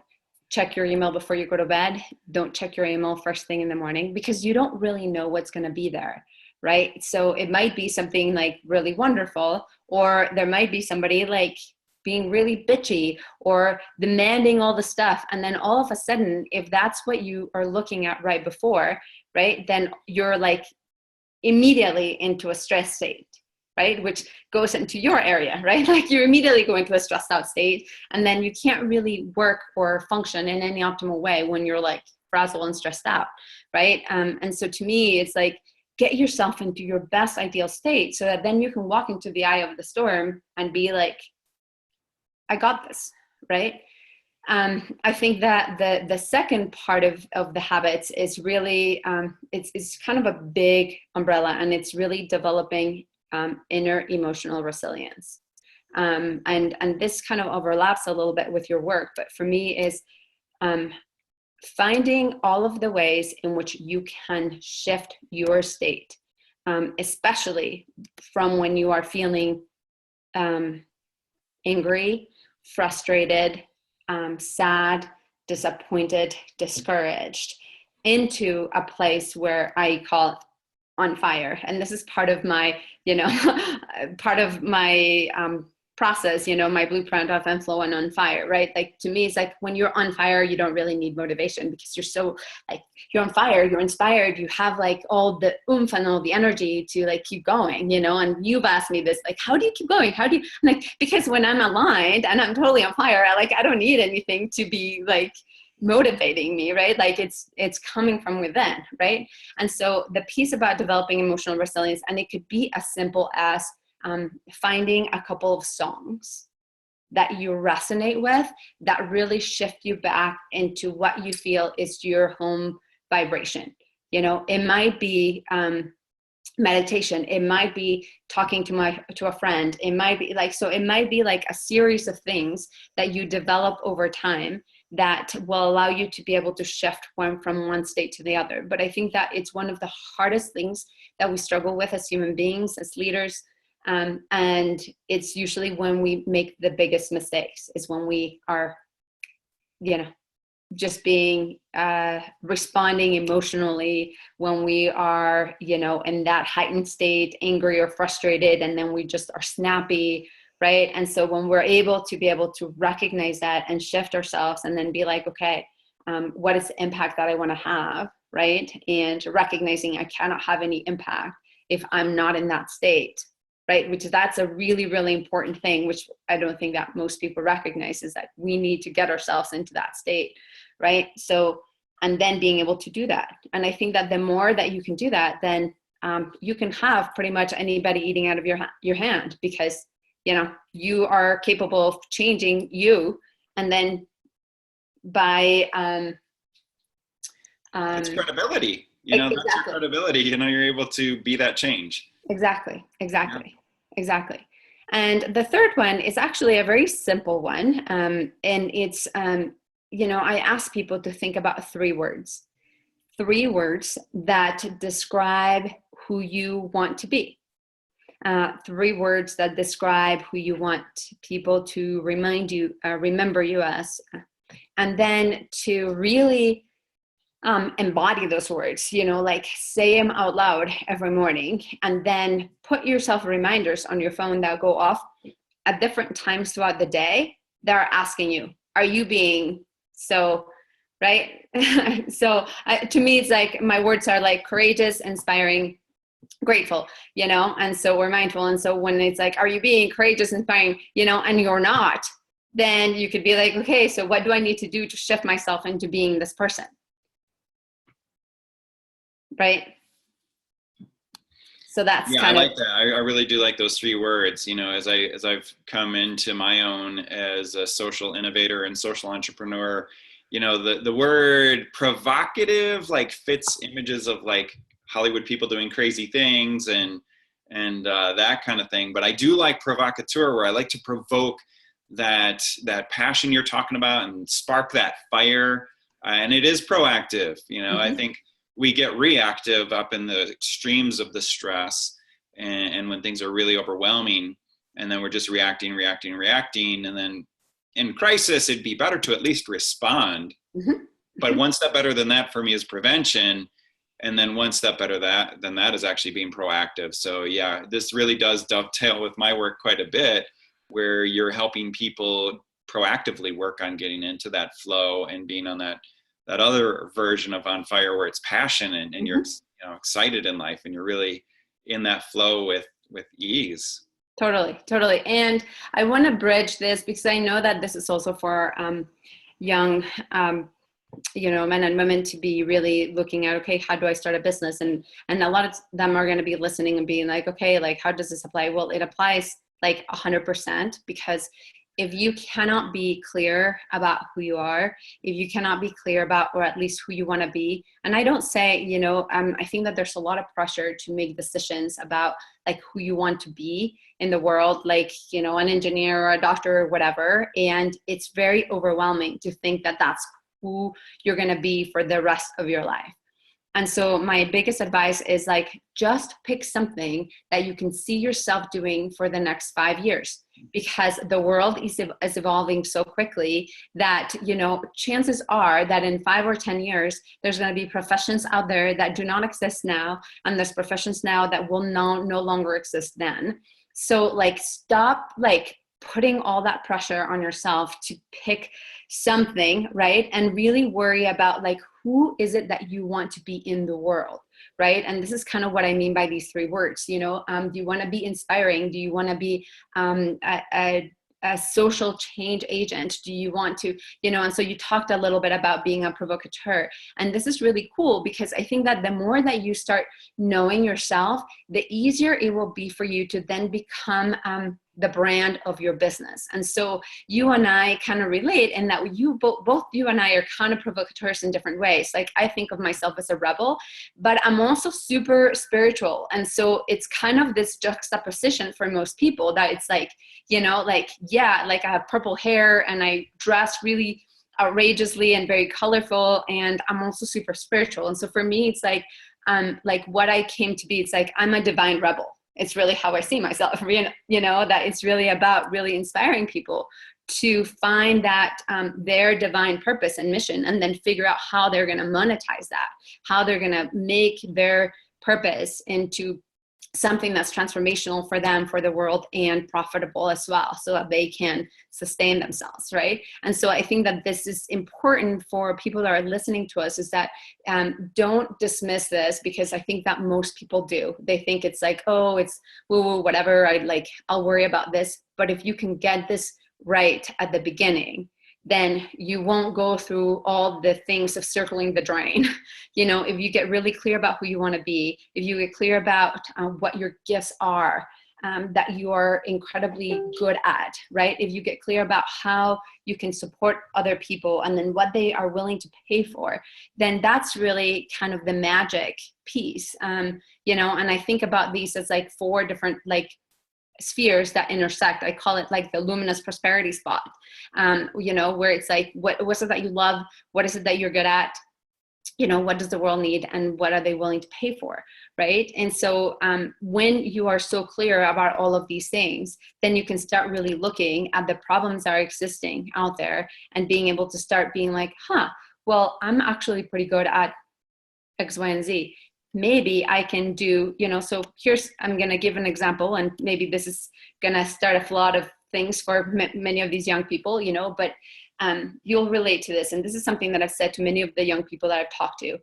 S2: check your email before you go to bed. Don't check your email first thing in the morning, because you don't really know what's going to be there, right? So it might be something like really wonderful, or there might be somebody like being really bitchy or demanding all the stuff. And then all of a sudden, if that's what you are looking at right before, right, then you're like immediately into a stress state, right? Which goes into your area, right? Like you immediately go into a stressed out state, and then you can't really work or function in any optimal way when you're like frazzled and stressed out, right? And so to me, it's like, get yourself into your best ideal state so that then you can walk into the eye of the storm and be like, I got this, right? I think that the second part of the habits is really, it's kind of a big umbrella, and it's really developing inner emotional resilience. And this kind of overlaps a little bit with your work, but for me is finding all of the ways in which you can shift your state, especially from when you are feeling angry, frustrated, sad, disappointed, discouraged, into a place where I call it on fire. And this is part of my, you know, part of my process, you know, my blueprint of inflow and on fire, right? Like to me, it's like when you're on fire, you don't really need motivation, because you're so like, you're on fire, you're inspired, you have like all the oomph and all the energy to like keep going, you know. And you've asked me this, like, how do you keep going? How do you, I'm like, because when I'm aligned and I'm totally on fire, I don't need anything to be like motivating me, right? Like it's coming from within, right? And so the piece about developing emotional resilience, and it could be as simple as finding a couple of songs that you resonate with, that really shift you back into what you feel is your home vibration. You know, it might be meditation, it might be talking to a friend, it might be like, so it might be like a series of things that you develop over time that will allow you to be able to shift from one state to the other. But I think that it's one of the hardest things that we struggle with as human beings, as leaders. And it's usually when we make the biggest mistakes, is when we are, you know, just being, responding emotionally, when we are, you know, in that heightened state, angry or frustrated, and then we just are snappy, right? And so when we're able to recognize that and shift ourselves, and then be like, okay, what is the impact that I want to have, right? And recognizing I cannot have any impact if I'm not in that state, right? Which that's a really, really important thing, which I don't think that most people recognize, is that we need to get ourselves into that state, right? So, and then being able to do that. And I think that the more that you can do that, then you can have pretty much anybody eating out of your hand, because, you know, you are capable of changing you. And then by
S1: it's credibility, you know, exactly. That's your credibility, you know, you're able to be that change.
S2: Exactly. And the third one is actually a very simple one. And it's, you know, I ask people to think about 3 words that describe who you want to be. 3 words that describe who you want people to remember you as. And then to really embody those words, like say them out loud every morning, and then put yourself reminders on your phone that go off at different times throughout the day that are asking you, are you being so, right? So to me, it's like my words are like courageous, inspiring, grateful, and so we're mindful. And so when it's like, are you being courageous, inspiring, and you're not, then you could be like, okay, so what do I need to do to shift myself into being this person? Right? So that's
S1: Yeah,
S2: kind
S1: I
S2: of,
S1: like that. I really do like those 3 words. As I've come into my own as a social innovator and social entrepreneur, the word provocative like fits images of like Hollywood people doing crazy things and that kind of thing. But I do like provocateur, where I like to provoke that passion you're talking about and spark that fire. And it is proactive. I think we get reactive up in the extremes of the stress and when things are really overwhelming, and then we're just reacting. And then in crisis, it'd be better to at least respond. But one step better than that for me is prevention. And then one step better than that is actually being proactive. So yeah, this really does dovetail with my work quite a bit, where you're helping people proactively work on getting into that flow and being on that other version of on fire, where it's passion and you're excited in life and you're really in that flow with ease.
S2: Totally. And I want to bridge this because I know that this is also for young men and women to be really looking at, okay, how do I start a business? And a lot of them are going to be listening and being like, okay, like how does this apply? Well, it applies like 100%, because if you cannot be clear about who you are, if you cannot be clear about, or at least who you want to be, and I don't say, I think that there's a lot of pressure to make decisions about like who you want to be in the world, like, an engineer or a doctor or whatever. And it's very overwhelming to think that that's who you're going to be for the rest of your life. And so my biggest advice is like, just pick something that you can see yourself doing for the next 5 years, because the world is evolving so quickly that, chances are that in 5 or 10 years, there's going to be professions out there that do not exist now. And there's professions now that will no longer exist then. So like, stop like putting all that pressure on yourself to pick something, right? And really worry about like, who is it that you want to be in the world, right? And this is kind of what I mean by these 3 words. Do you want to be inspiring? Do you want to be a social change agent? Do you want to, and so you talked a little bit about being a provocateur. And this is really cool, because I think that the more that you start knowing yourself, the easier it will be for you to then become the brand of your business. And so you and I kind of relate in that both you and I are kind of provocateurs in different ways. Like, I think of myself as a rebel, but I'm also super spiritual. And so it's kind of this juxtaposition for most people that it's like, like I have purple hair and I dress really outrageously and very colorful, and I'm also super spiritual. And so for me, it's like what I came to be, it's like I'm a divine rebel. It's really how I see myself, that it's really about really inspiring people to find that their divine purpose and mission, and then figure out how they're going to monetize that, how they're going to make their purpose into something that's transformational for them, for the world, and profitable as well, so that they can sustain themselves, right? And so I think that this is important for people that are listening to us, is that don't dismiss this, because I think that most people do. They think it's like, oh, it's woo-woo, whatever, I'll worry about this. But if you can get this right at the beginning, then you won't go through all the things of circling the drain. If you get really clear about who you want to be, if you get clear about what your gifts are, that you are incredibly good at, right? If you get clear about how you can support other people and then what they are willing to pay for, then that's really kind of the magic piece. And I think about these as like 4 different spheres that intersect. I call it like the luminous prosperity spot, where it's like, what is it that you love? What is it that you're good at? What does the world need, and what are they willing to pay for, right? And so when you are so clear about all of these things, then you can start really looking at the problems that are existing out there and being able to start being like, well, I'm actually pretty good at X, Y, and Z. Maybe I can do, so I'm going to give an example, and maybe this is going to start a lot of things for many of these young people, but you'll relate to this. And this is something that I've said to many of the young people that I've talked to.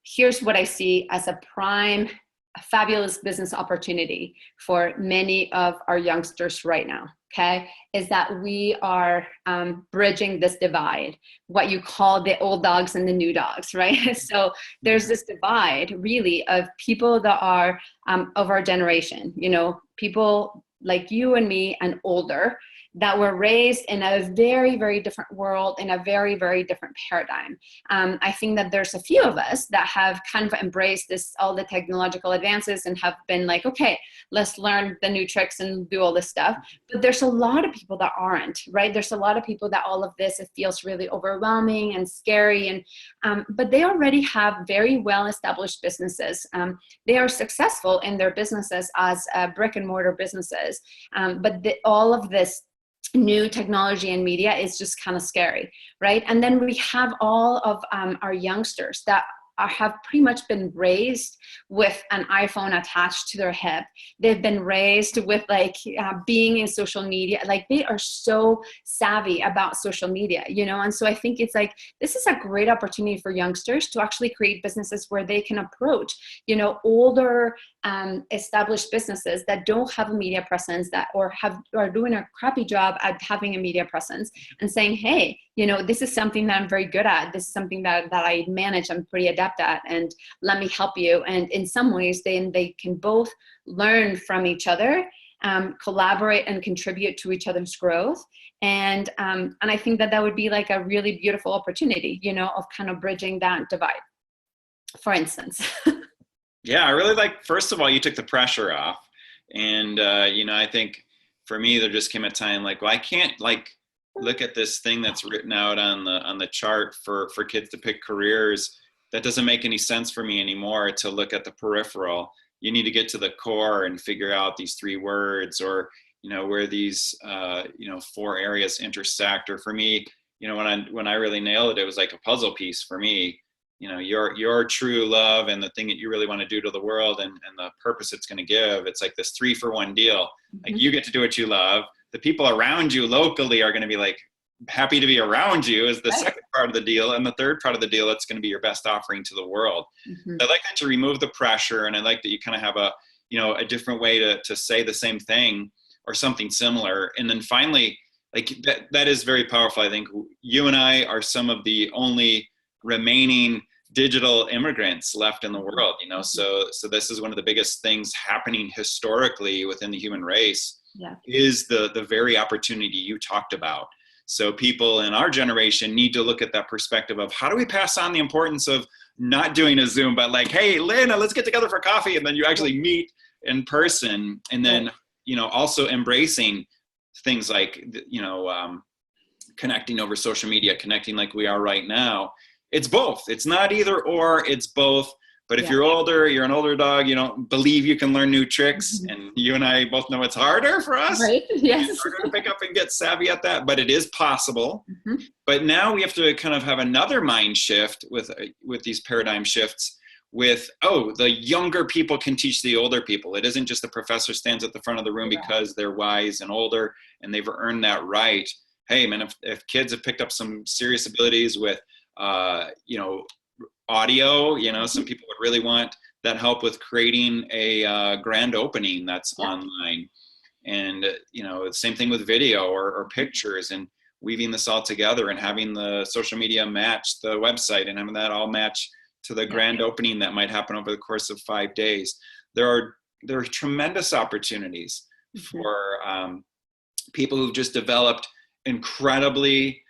S2: Here's what I see as a fabulous business opportunity for many of our youngsters right now, okay, is that we are bridging this divide, what you call the old dogs and the new dogs, right? So there's this divide really of people that are of our generation, people like you and me and older, that were raised in a very, very different world, in a very, very different paradigm. I think that there's a few of us that have kind of embraced all the technological advances and have been like, okay, let's learn the new tricks and do all this stuff. But there's a lot of people that aren't, right? There's a lot of people that all of this, it feels really overwhelming and scary. But they already have very well-established businesses. They are successful in their businesses as brick and mortar businesses. But all of this new technology and media is just kind of scary, right? And then we have all of our youngsters that have pretty much been raised with an iPhone attached to their hip. They've been raised with being in social media. Like they are so savvy about social media, And so I think it's this is a great opportunity for youngsters to actually create businesses where they can approach, older established businesses that don't have a media presence or are doing a crappy job at having a media presence, and saying, hey, this is something that I'm very good at. This is something that I manage. I'm pretty adept at, and let me help you. And in some ways, then they can both learn from each other, collaborate and contribute to each other's growth. And I think that would be like a really beautiful opportunity, of kind of bridging that divide, for instance.
S1: Yeah, I really first of all, you took the pressure off. And, I think for me, there just came a time well, I can't look at this thing that's written out on the chart for kids to pick careers. That doesn't make any sense for me anymore to look at the peripheral. You need to get to the core and figure out these 3 words, or, where these, 4 areas intersect. Or for me, when I really nailed it, it was like a puzzle piece for me. Your true love and the thing that you really want to do to the world and the purpose it's going to give. It's like this 3-for-1 deal.
S2: Mm-hmm.
S1: You get to do what you love. The people around you locally are going to be happy to be around you is the
S2: right.
S1: second part of the deal. And the third part of the deal, it's going to be your best offering to the world.
S2: Mm-hmm.
S1: I like that to remove the pressure. And I like that you kind of have a different way to say the same thing or something similar. And then finally, that is very powerful. I think you and I are some of the only remaining digital immigrants left in the world, so this is one of the biggest things happening historically within the human race.
S2: Yeah.
S1: Is the very opportunity you talked about. So people in our generation need to look at that perspective of how do we pass on the importance of not doing a Zoom, but hey, Elena, let's get together for coffee. And then you actually meet in person. And then, also embracing things connecting over social media, connecting like we are right now. It's both. It's not either or, it's both. But if you're older, you're an older dog, you don't believe you can learn new tricks.
S2: Mm-hmm.
S1: And you and I both know it's harder for us.
S2: Right. Yes.
S1: It's harder to pick up and get savvy at that, but it is possible.
S2: Mm-hmm.
S1: But now we have to kind of have another mind shift with these paradigm shifts with, the younger people can teach the older people. It isn't just the professor stands at the front of the room because they're wise and older and they've earned that right. Hey, man, if kids have picked up some serious abilities with, audio, some people would really want that help with creating a grand opening that's online. And, same thing with video or pictures, and weaving this all together and having the social media match the website and having that all match to the grand opening that might happen over the course of 5 days. There are tremendous opportunities for people who've just developed incredibly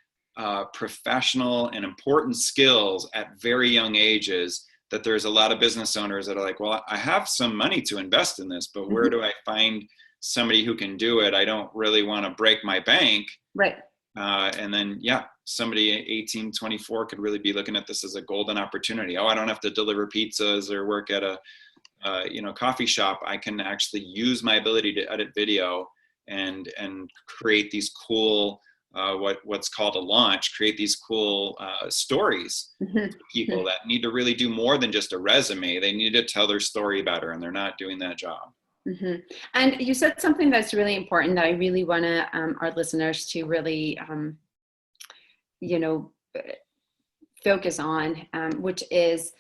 S1: professional and important skills at very young ages, that there's a lot of business owners that are like, well, I have some money to invest in this, but where do I find somebody who can do it? I don't really want to break my bank. Right. And then, somebody 18, 24 could really be looking at this as a golden opportunity. I don't have to deliver pizzas or work at a coffee shop. I can actually use my ability to edit video and create these cool what's called a launch, create these cool stories for people that need to really do more than just a resume. They need to tell their story better, and they're not doing that job.
S2: Mm-hmm. And you said something that's really important that I really want to our listeners to really, you know, focus on, which is,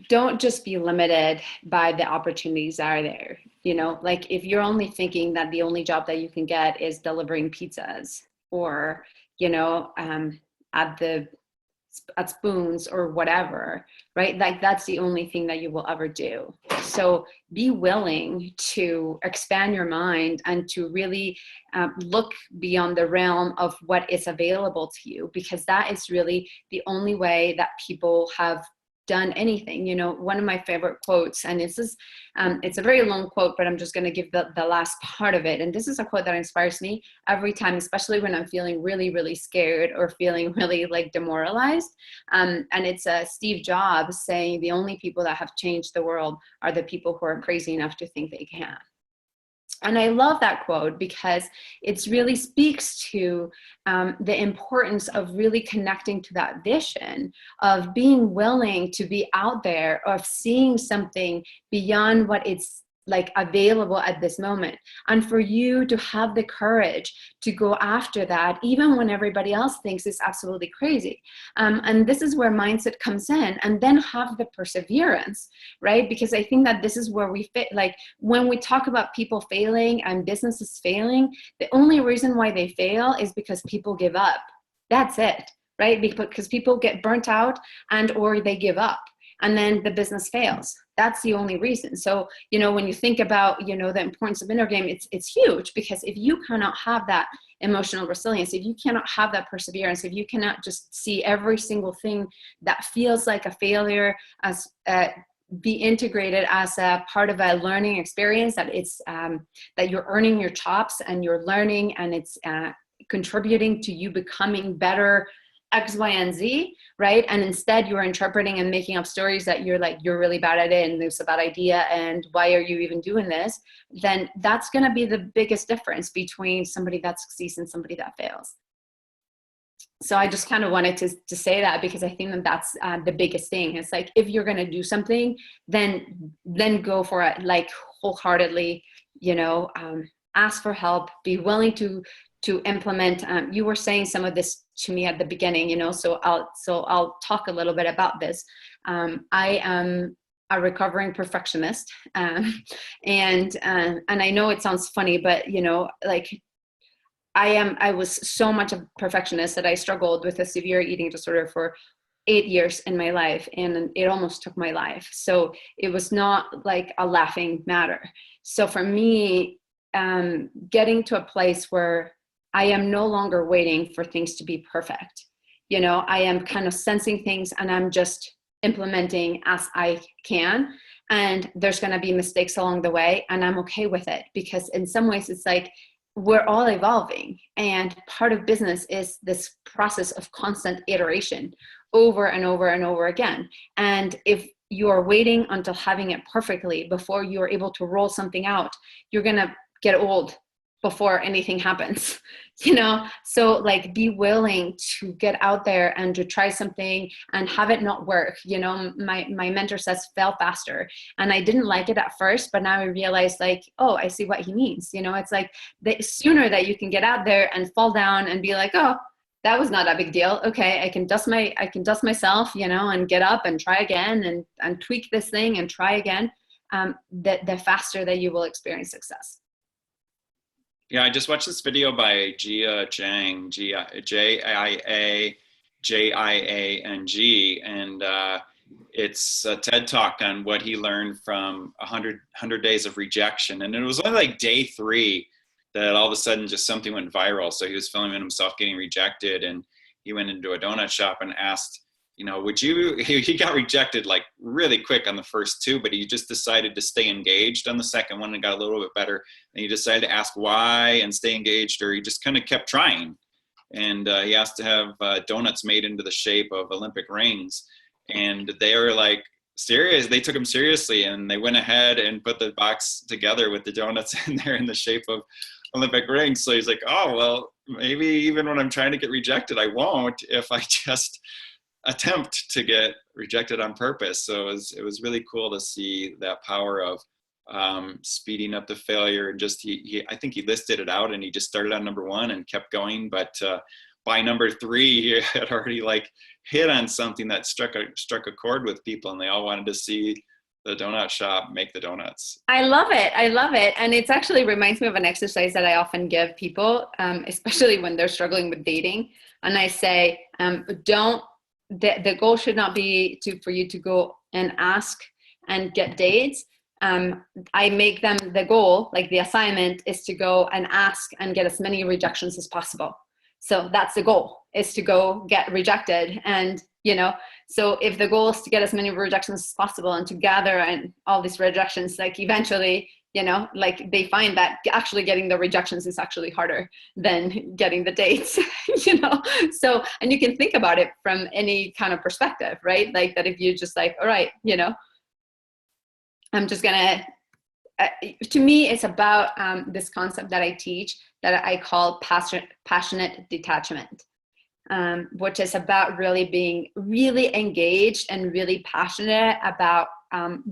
S2: don't just be limited by the opportunities that are there. You know, like if you're only thinking that the only job that you can get is delivering pizzas, or, you know, at Spoons or whatever, right? Like that's the only thing that you will ever do. So be willing to expand your mind and to really look beyond the realm of what is available to you, because that is really the only way that people have done anything. You know, one of my favorite quotes, and this is it's a very long quote, but I'm just going to give the last part of it. And this is a quote that inspires me every time, especially when I'm feeling really, really scared or feeling really like demoralized. And it's Steve Jobs saying, the only people that have changed the world are the people who are crazy enough to think they can. And I love that quote because it really speaks to the importance of really connecting to that vision, of being willing to be out there, of seeing something beyond what it's like available at this moment. And for you to have the courage to go after that, even when everybody else thinks it's absolutely crazy. And this is where mindset comes in, and then have the perseverance, right? Because I think that this is where we fit. Like when we talk about people failing and businesses failing, the only reason why they fail is because people give up. That's it, right? Because people get burnt out and or they give up, and then the business fails. That's the only reason. So, you know, when you think about, you know, the importance of inner game, it's huge, because if you cannot have that emotional resilience, if you cannot have that perseverance, if you cannot just see every single thing that feels like a failure as be integrated as a part of a learning experience, that it's that you're earning your chops and you're learning, and it's contributing to you becoming better X, Y, and Z, right? And instead you're interpreting and making up stories that you're like, you're really bad at it and it's a bad idea and why are you even doing this? Then that's going to be the biggest difference between somebody that succeeds and somebody that fails. So I just kind of wanted to say that, because I think that that's the biggest thing. It's like, if you're going to do something, then go for it, like wholeheartedly, you know, ask for help, be willing to implement. You were saying some of this to me at the beginning, you know, so I'll talk a little bit about this. I am a recovering perfectionist, and I know it sounds funny, but you know, like I was so much a perfectionist that I struggled with a severe eating disorder for 8 years in my life, and it almost took my life. So it was not like a laughing matter. So for me, getting to a place where I am no longer waiting for things to be perfect. You know, I am kind of sensing things and I'm just implementing as I can. And there's going to be mistakes along the way, and I'm okay with it, because in some ways it's like we're all evolving, and part of business is this process of constant iteration over and over and over again. And if you are waiting until having it perfectly before you are able to roll something out, you're going to get old before anything happens, you know? So like, be willing to get out there and to try something and have it not work. You know, my mentor says fail faster. And I didn't like it at first, but now I realize like, oh, I see what he means. You know, it's like the sooner that you can get out there and fall down and be like, oh, that was not a big deal. Okay, I can dust myself, you know, and get up and try again and tweak this thing and try again. The faster that you will experience success.
S1: Yeah, I just watched this video by Jia Jiang, Jiang, and it's a TED Talk on what he learned from 100 days of rejection. And it was only like day 3 that all of a sudden just something went viral. So he was filming himself getting rejected, and he went into a donut shop and asked, you know, he got rejected like really quick on the first 2, but he just decided to stay engaged on the second one and got a little bit better. And he decided to ask why and stay engaged, or he just kind of kept trying. And he asked to have donuts made into the shape of Olympic rings. And they were like serious. They took him seriously, and they went ahead and put the box together with the donuts in there in the shape of Olympic ring. So he's like, oh, well, maybe even when I'm trying to get rejected, I won't if I just attempt to get rejected on purpose. So it was really cool to see that power of speeding up the failure. And just, I think he listed it out and he just started on number 1 and kept going. But by number 3, he had already like hit on something that struck a chord with people, and they all wanted to see the donut shop make the donuts.
S2: I love it. I love it. And it's actually reminds me of an exercise that I often give people, especially when they're struggling with dating. And I say, the goal should not be for you to go and ask and get dates. I make them the goal, like the assignment is to go and ask and get as many rejections as possible. So that's the goal, is to go get rejected. And, so if the goal is to get as many rejections as possible and to gather and all these rejections, like eventually, like they find that actually getting the rejections is actually harder than getting the dates, So, and you can think about it from any kind of perspective, right? Like that if you just like, all right, I'm just gonna, to me, it's about this concept that I teach that I call passionate detachment, which is about really being really engaged and really passionate about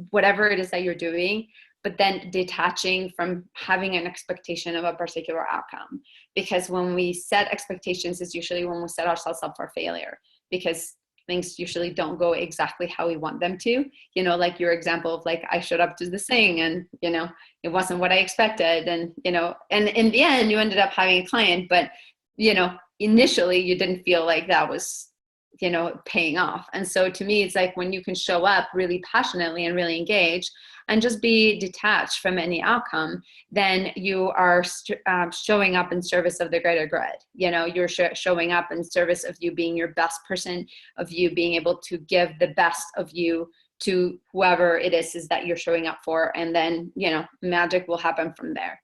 S2: whatever it is that you're doing, but then detaching from having an expectation of a particular outcome. Because when we set expectations, it's usually when we set ourselves up for failure, because things usually don't go exactly how we want them to, like your example of like, I showed up to this thing and, it wasn't what I expected. And, and in the end, you ended up having a client, but, initially you didn't feel like that was, paying off. And so to me, it's like when you can show up really passionately and really engaged and just be detached from any outcome, then you are showing up in service of the greater good. You're showing up in service of you being your best person, of you being able to give the best of you to whoever it is that you're showing up for. And then, magic will happen from there.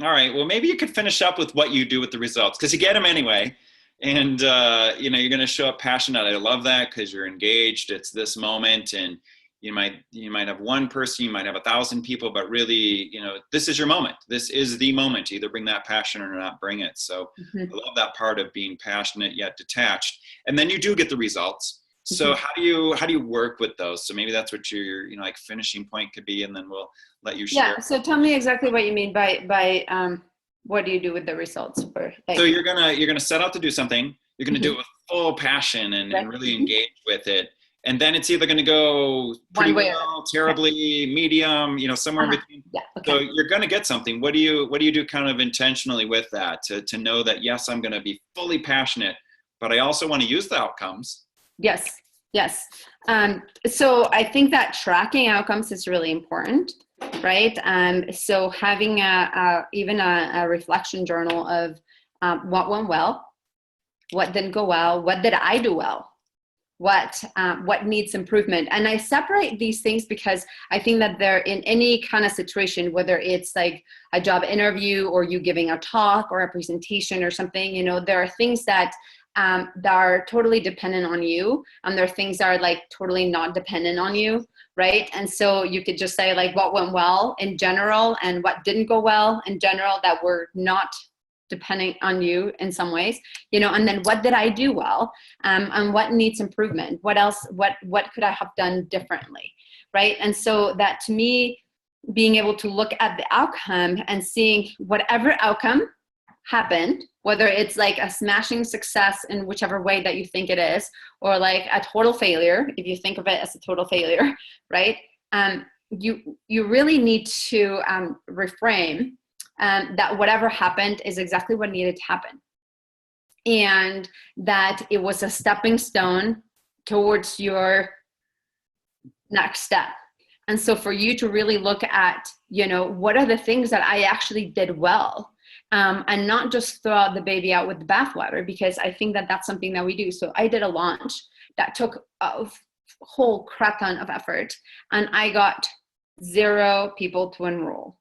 S1: All right. Well, maybe you could finish up with what you do with the results, because you get them anyway. And, you're going to show up passionate. I love that because you're engaged. It's this moment, and you might have one person, you might have 1,000 people, but really, this is your moment. This is the moment to either bring that passion or not bring it. So I love that part of being passionate yet detached. And then you do get the results. So how do you work with those? So maybe that's what your like finishing point could be, and then we'll let you share.
S2: Yeah. So tell me exactly what you mean by what do you do with the results?
S1: So you're gonna set out to do something. You're gonna do it with full passion and really engage with it. And then it's either going to go pretty well, terribly, medium, somewhere in between.
S2: Yeah, okay.
S1: So you're going to get something. What do you do kind of intentionally with that to know that, yes, I'm going to be fully passionate, but I also want to use the outcomes?
S2: Yes. So I think that tracking outcomes is really important, right? So having even a reflection journal of what went well, what didn't go well, what did I do well? What needs improvement. And I separate these things because I think that they're in any kind of situation, whether it's like a job interview or you giving a talk or a presentation or something, there are things that are totally dependent on you, and there are things that are like totally not dependent on you, right? And so you could just say like what went well in general and what didn't go well in general that were not depending on you in some ways, and then what did I do well, and what needs improvement? What else, what could I have done differently, right? And so that to me, being able to look at the outcome and seeing whatever outcome happened, whether it's like a smashing success in whichever way that you think it is, or like a total failure, if you think of it as a total failure, right? You really need to reframe that whatever happened is exactly what needed to happen. And that it was a stepping stone towards your next step. And so for you to really look at, what are the things that I actually did well, and not just throw out the baby out with the bathwater, because I think that that's something that we do. So I did a launch that took a whole crap ton of effort, and I got 0 people to enroll.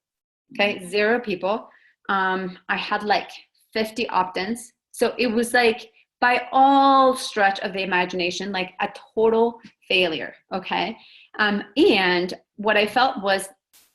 S2: Okay, 0 people. I had like 50 opt-ins. So it was like by all stretch of the imagination, like a total failure. Okay. And what I felt was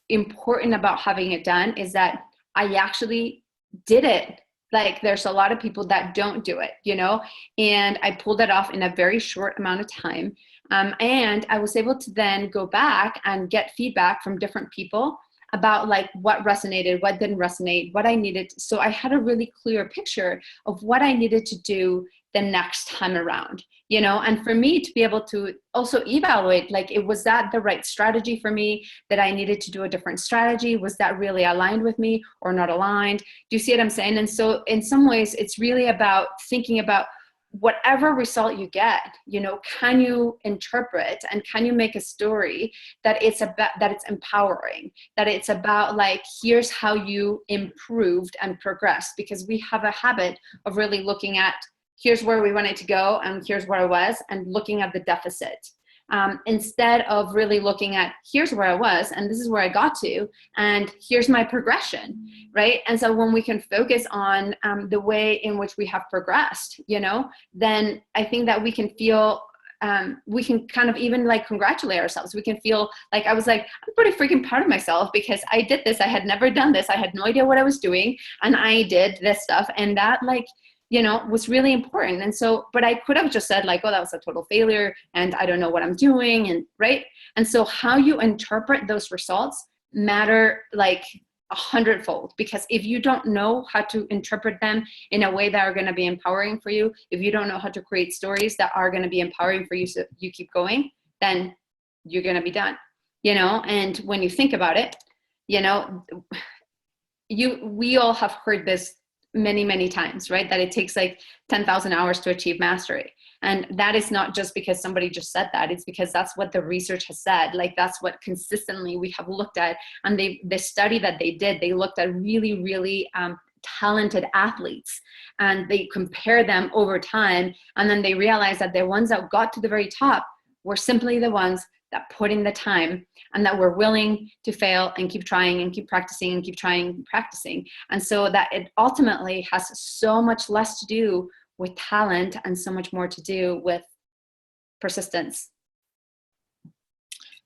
S2: important about having it done is that I actually did it. Like there's a lot of people that don't do it, you know, and I pulled it off in a very short amount of time. And I was able to then go back and get feedback from different people about like what resonated, what didn't resonate, what I needed. So I had a really clear picture of what I needed to do the next time around, you know, and for me to be able to also evaluate, like, was that the right strategy for me, that I needed to do a different strategy? Was that really aligned with me or not aligned? Do you see what I'm saying? And so in some ways, it's really about thinking about whatever result you get, you know, can you interpret and can you make a story that it's about, that it's empowering, that it's about like, here's how you improved and progressed, because we have a habit of really looking at, here's where we wanted to go and here's where I was, and looking at the deficit. Instead of really looking at, here's where I was and this is where I got to, and here's my progression, right? And so when we can focus on the way in which we have progressed, you know, then I think that we can feel, we can kind of even like congratulate ourselves. We can feel like, I was like, I'm pretty freaking proud of myself because I did this. I had never done this. I had no idea what I was doing, and I did this stuff. And that, like, you know, was really important. And so, but I could have just said like, oh, that was a total failure and I don't know what I'm doing. And right. And so how you interpret those results matter like 100-fold, because if you don't know how to interpret them in a way that are going to be empowering for you, if you don't know how to create stories that are going to be empowering for you, so you keep going, then you're going to be done, you know? And when you think about it, you know, we all have heard this many, many times, right? That it takes like 10,000 hours to achieve mastery. And that is not just because somebody just said that. It's because that's what the research has said. Like that's what consistently we have looked at. And the study that they did, they looked at really, really talented athletes, and they compare them over time. And then they realized that the ones that got to the very top were simply the ones that put in the time and that were willing to fail and keep trying and keep practicing and keep trying and practicing. And so that it ultimately has so much less to do with talent and so much more to do with persistence.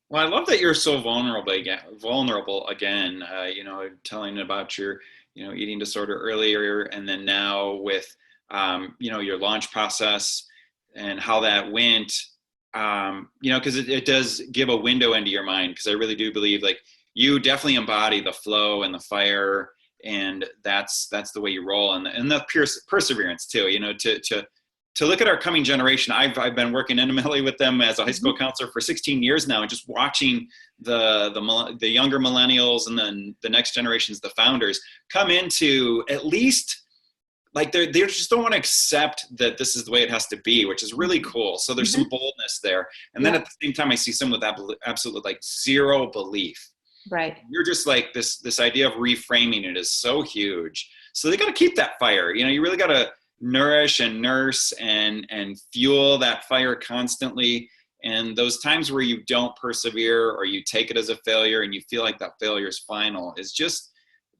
S1: Well, I love that you're so vulnerable again, you know, telling about your, you know, eating disorder earlier, and then now with, you know, your launch process and how that went. You know, because it does give a window into your mind, because I really do believe like you definitely embody the flow and the fire, and that's the way you roll, and the perseverance too, you know, to look at our coming generation. I've been working intimately with them as a high school counselor for 16 years now, and just watching the younger millennials and then the next generations, the founders, come into at least like they just don't want to accept that this is the way it has to be, which is really cool. So there's some boldness there. And then at the same time, I see some with absolute like zero belief.
S2: Right.
S1: You're just like this idea of reframing it is so huge. So they got to keep that fire. You know, you really got to nourish and nurse and fuel that fire constantly. And those times where you don't persevere or you take it as a failure and you feel like that failure is final is just,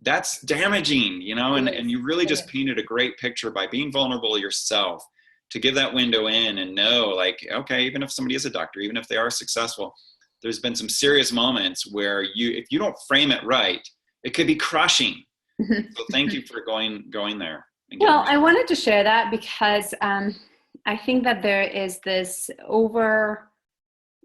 S1: that's damaging, you know, and you really just painted a great picture by being vulnerable yourself to give that window in and know like, okay, even if somebody is a doctor, even if they are successful, there's been some serious moments where if you don't frame it right, it could be crushing. So thank you for going there.
S2: Well, I wanted to share that because I think that there is this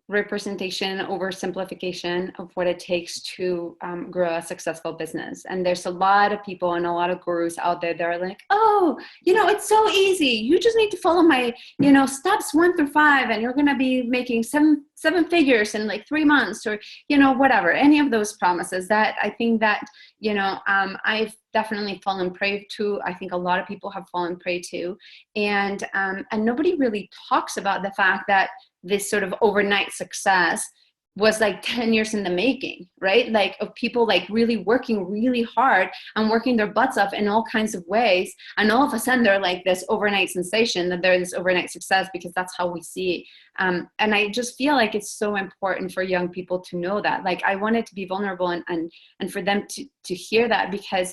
S2: representation, oversimplification of what it takes to grow a successful business. And there's a lot of people and a lot of gurus out there that are like, oh, you know, it's so easy. You just need to follow my, you know, steps 1 through 5, and you're going to be making seven figures in like 3 months, or, you know, whatever, any of those promises that I think that, you know, I've definitely fallen prey to. I think a lot of people have fallen prey to, and nobody really talks about the fact that this sort of overnight success was like 10 years in the making, right? Like of people like really working really hard and working their butts off in all kinds of ways. And all of a sudden they're like this overnight sensation, that they're this overnight success, because that's how we see. And I just feel like it's so important for young people to know that. Like I wanted to be vulnerable and for them to hear that, because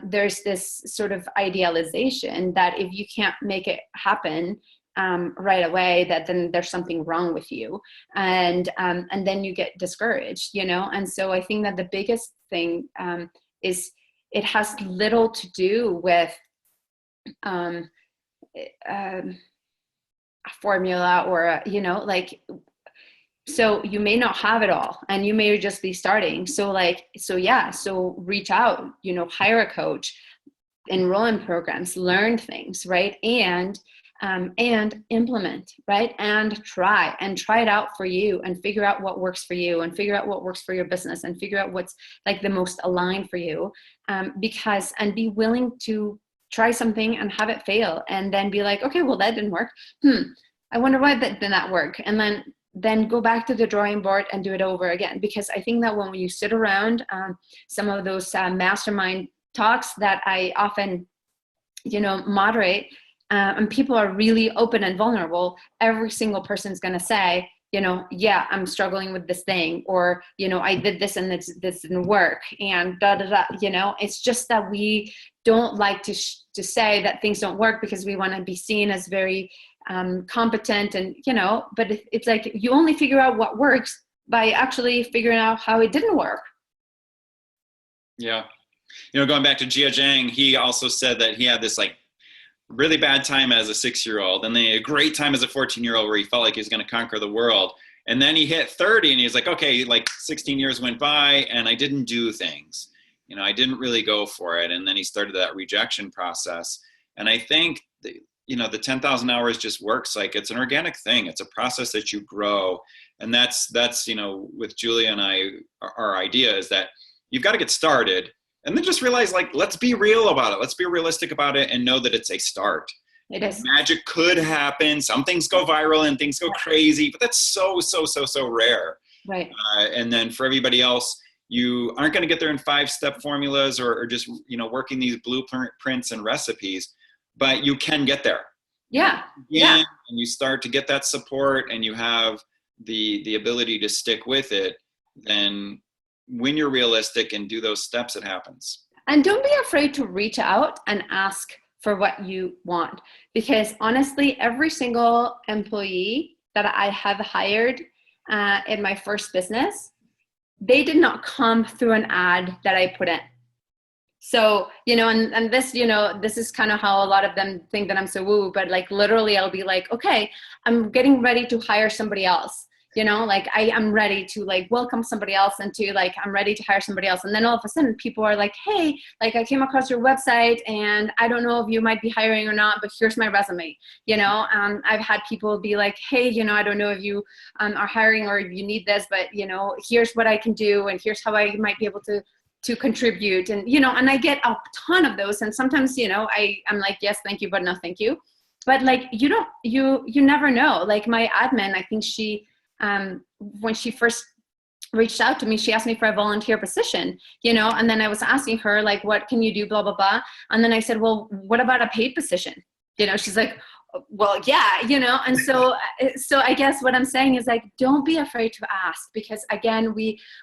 S2: there's this sort of idealization that if you can't make it happen right away, that then there's something wrong with you, and then you get discouraged, you know. And so I think that the biggest thing is it has little to do with a formula or, so you may not have it all and you may just be starting. So reach out, hire a coach, enroll in programs, learn things, right? And implement, right? And try it out for you and figure out what works for you and figure out what works for your business and figure out what's like the most aligned for you. And be willing to try something and have it fail and then be like, okay, well, that didn't work. I wonder why that did not work. And then go back to the drawing board and do it over again. Because I think that when you sit around some of those mastermind talks that I often, moderate, and people are really open and vulnerable, every single person's going to say, yeah, I'm struggling with this thing, or, I did this and this didn't work, and it's just that we don't like to say that things don't work because we want to be seen as very competent and, but it's like you only figure out what works by actually figuring out how it didn't work.
S1: Yeah. Going back to Jia Zhang, he also said that he had this like really bad time as a 6-year-old and then a great time as a 14-year-old where he felt like he was going to conquer the world. And then he hit 30 and he's like, okay, like 16 years went by and I didn't do things. I didn't really go for it. And then he started that rejection process. And I think, the 10,000 hours just works like it's an organic thing. It's a process that you grow. And that's with Julia and I, our idea is that you've got to get started. And then just realize, like, let's be real about it. Let's be realistic about it and know that it's a start.
S2: It is.
S1: Magic could happen. Some things go viral and things go crazy, but that's so rare.
S2: Right.
S1: And then for everybody else, you aren't going to get there in 5-step formulas or just, working these blueprints and recipes, but you can get there.
S2: Yeah.
S1: And you start to get that support and you have the ability to stick with it, then when you're realistic and do those steps, it happens.
S2: And don't be afraid to reach out and ask for what you want. Because honestly, every single employee that I have hired in my first business, they did not come through an ad that I put in. So, and this, this is kind of how a lot of them think that I'm so woo, but like literally I'll be like, okay, I'm getting ready to hire somebody else. Like I am ready to like welcome somebody else and to like, I'm ready to hire somebody else. And then all of a sudden people are like, hey, like I came across your website and I don't know if you might be hiring or not, but here's my resume. I've had people be like, hey, I don't know if you are hiring or if you need this, but here's what I can do. And here's how I might be able to contribute. And, and I get a ton of those. And sometimes, I'm like, yes, thank you, but no, thank you. But like, you never know. Like my admin, I think she, when she first reached out to me, she asked me for a volunteer position, and then I was asking her like, what can you do, blah, blah, blah. And then I said, well, what about a paid position? She's like, well, yeah, and so I guess what I'm saying is like, don't be afraid to ask, because again,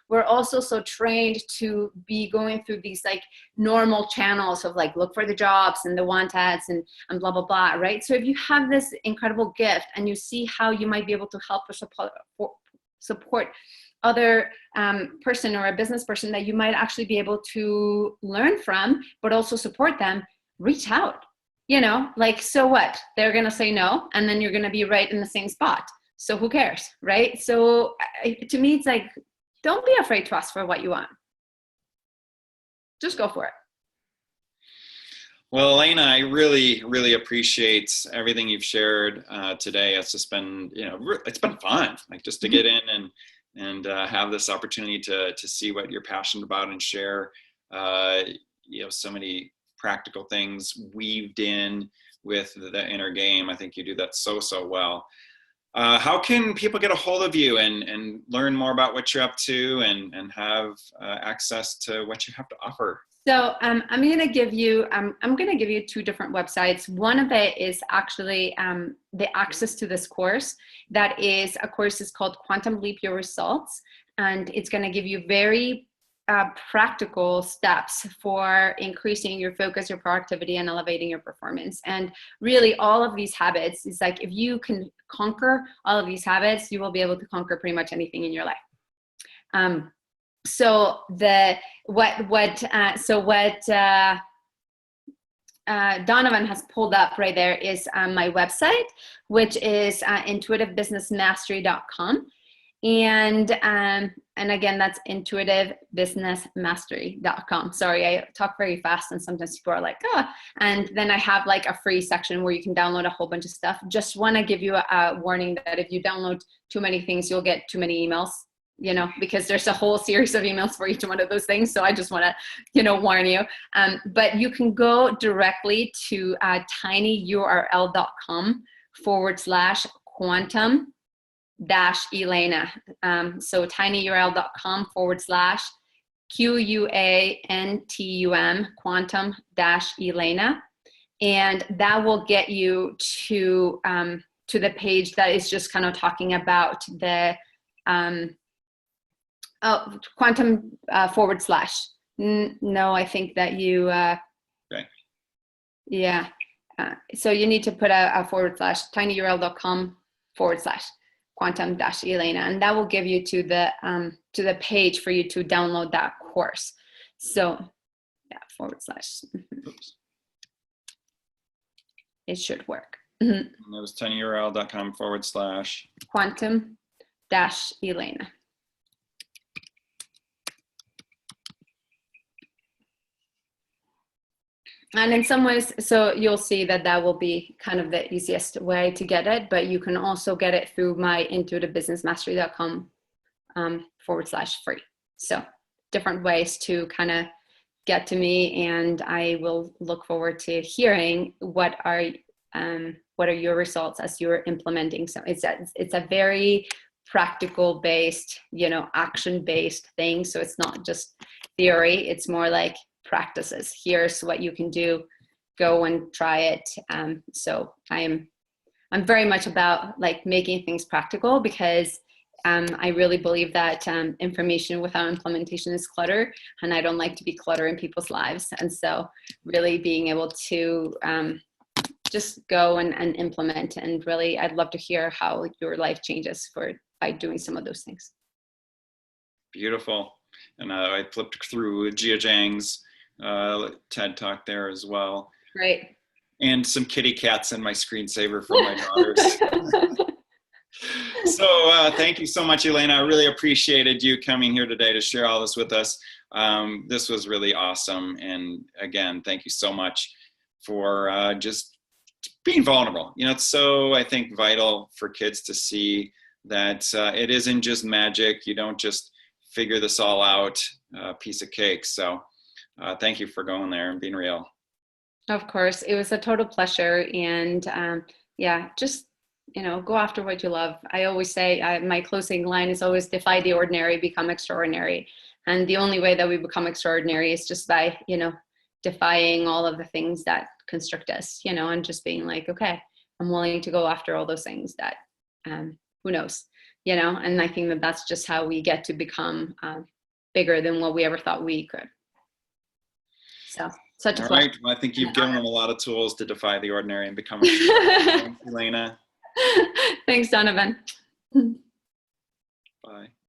S2: we're also so trained to be going through these like normal channels of like, look for the jobs and the want ads and blah, blah, blah. Right. So if you have this incredible gift and you see how you might be able to help or support other person or a business person that you might actually be able to learn from, but also support them, reach out. Like, so what? They're going to say no, and then you're going to be right in the same spot. So who cares, right? So to me, it's like, don't be afraid to ask for what you want. Just go for it.
S1: Well, Elena, I really, really appreciate everything you've shared today. It's just been, it's been fun, like just to get in and have this opportunity to see what you're passionate about and share, so many practical things weaved in with the inner game. I think you do that so well. How can people get a hold of you and learn more about what you're up to and have access to what you have to offer?
S2: So I'm going to give you 2 different websites. One of it is actually the access to this course. That is a course is called Quantum Leap Your Results, and it's going to give you very practical steps for increasing your focus, your productivity, and elevating your performance. And really all of these habits is like, if you can conquer all of these habits, you will be able to conquer pretty much anything in your life. So Donovan has pulled up right there is my website, which is intuitivebusinessmastery.com. And again, that's intuitivebusinessmastery.com. Sorry, I talk very fast and sometimes people are like, oh, and then I have like a free section where you can download a whole bunch of stuff. Just want to give you a warning that if you download too many things, you'll get too many emails, because there's a whole series of emails for each one of those things. So I just want to, warn you. But you can go directly to tinyurl.com/quantum Elena. So tinyurl.com/QUANTUM quantum Elena. And that will get you to the page that is just kind of talking about the quantum / No, I think that you,
S1: okay.
S2: Yeah. So you need to put a / tinyurl.com/quantum Elena, and that will give you to the page for you to download that course. So yeah, /
S1: Oops.
S2: It should work.
S1: And that was tinyurl.com /
S2: quantum Elena. And in some ways, so you'll see that will be kind of the easiest way to get it, but you can also get it through my intuitivebusinessmastery.com /free. So different ways to kind of get to me, and I will look forward to hearing what are your results as you're implementing. So it's a very practical based, action based thing. So it's not just theory, it's more like practices. Here's what you can do, go and try it. So I'm very much about like making things practical, because I really believe that information without implementation is clutter, and I don't like to be clutter in people's lives. And so really being able to just go and implement, and really I'd love to hear how your life changes by doing some of those things.
S1: Beautiful. And I flipped through Jia Zhang's TED Talk there as well.
S2: Great.
S1: And some kitty cats in my screensaver for my daughters. So thank you so much, Elena. I really appreciated you coming here today to share all this with us. This was really awesome. And again, thank you so much for just being vulnerable. It's so, I think, vital for kids to see that it isn't just magic. You don't just figure this all out, piece of cake. So thank you for going there and being real.
S2: Of course, it was a total pleasure. And just, go after what you love. I always say, my closing line is always defy the ordinary, become extraordinary. And the only way that we become extraordinary is just by, defying all of the things that constrict us, and just being like, okay, I'm willing to go after all those things that, who knows, and I think that that's just how we get to become bigger than what we ever thought we could. So such a pleasure.
S1: All right. Well, I think you've given them a lot of tools to defy the ordinary and become extraordinary. Thanks, Elena.
S2: Thanks, Donovan.
S1: Bye.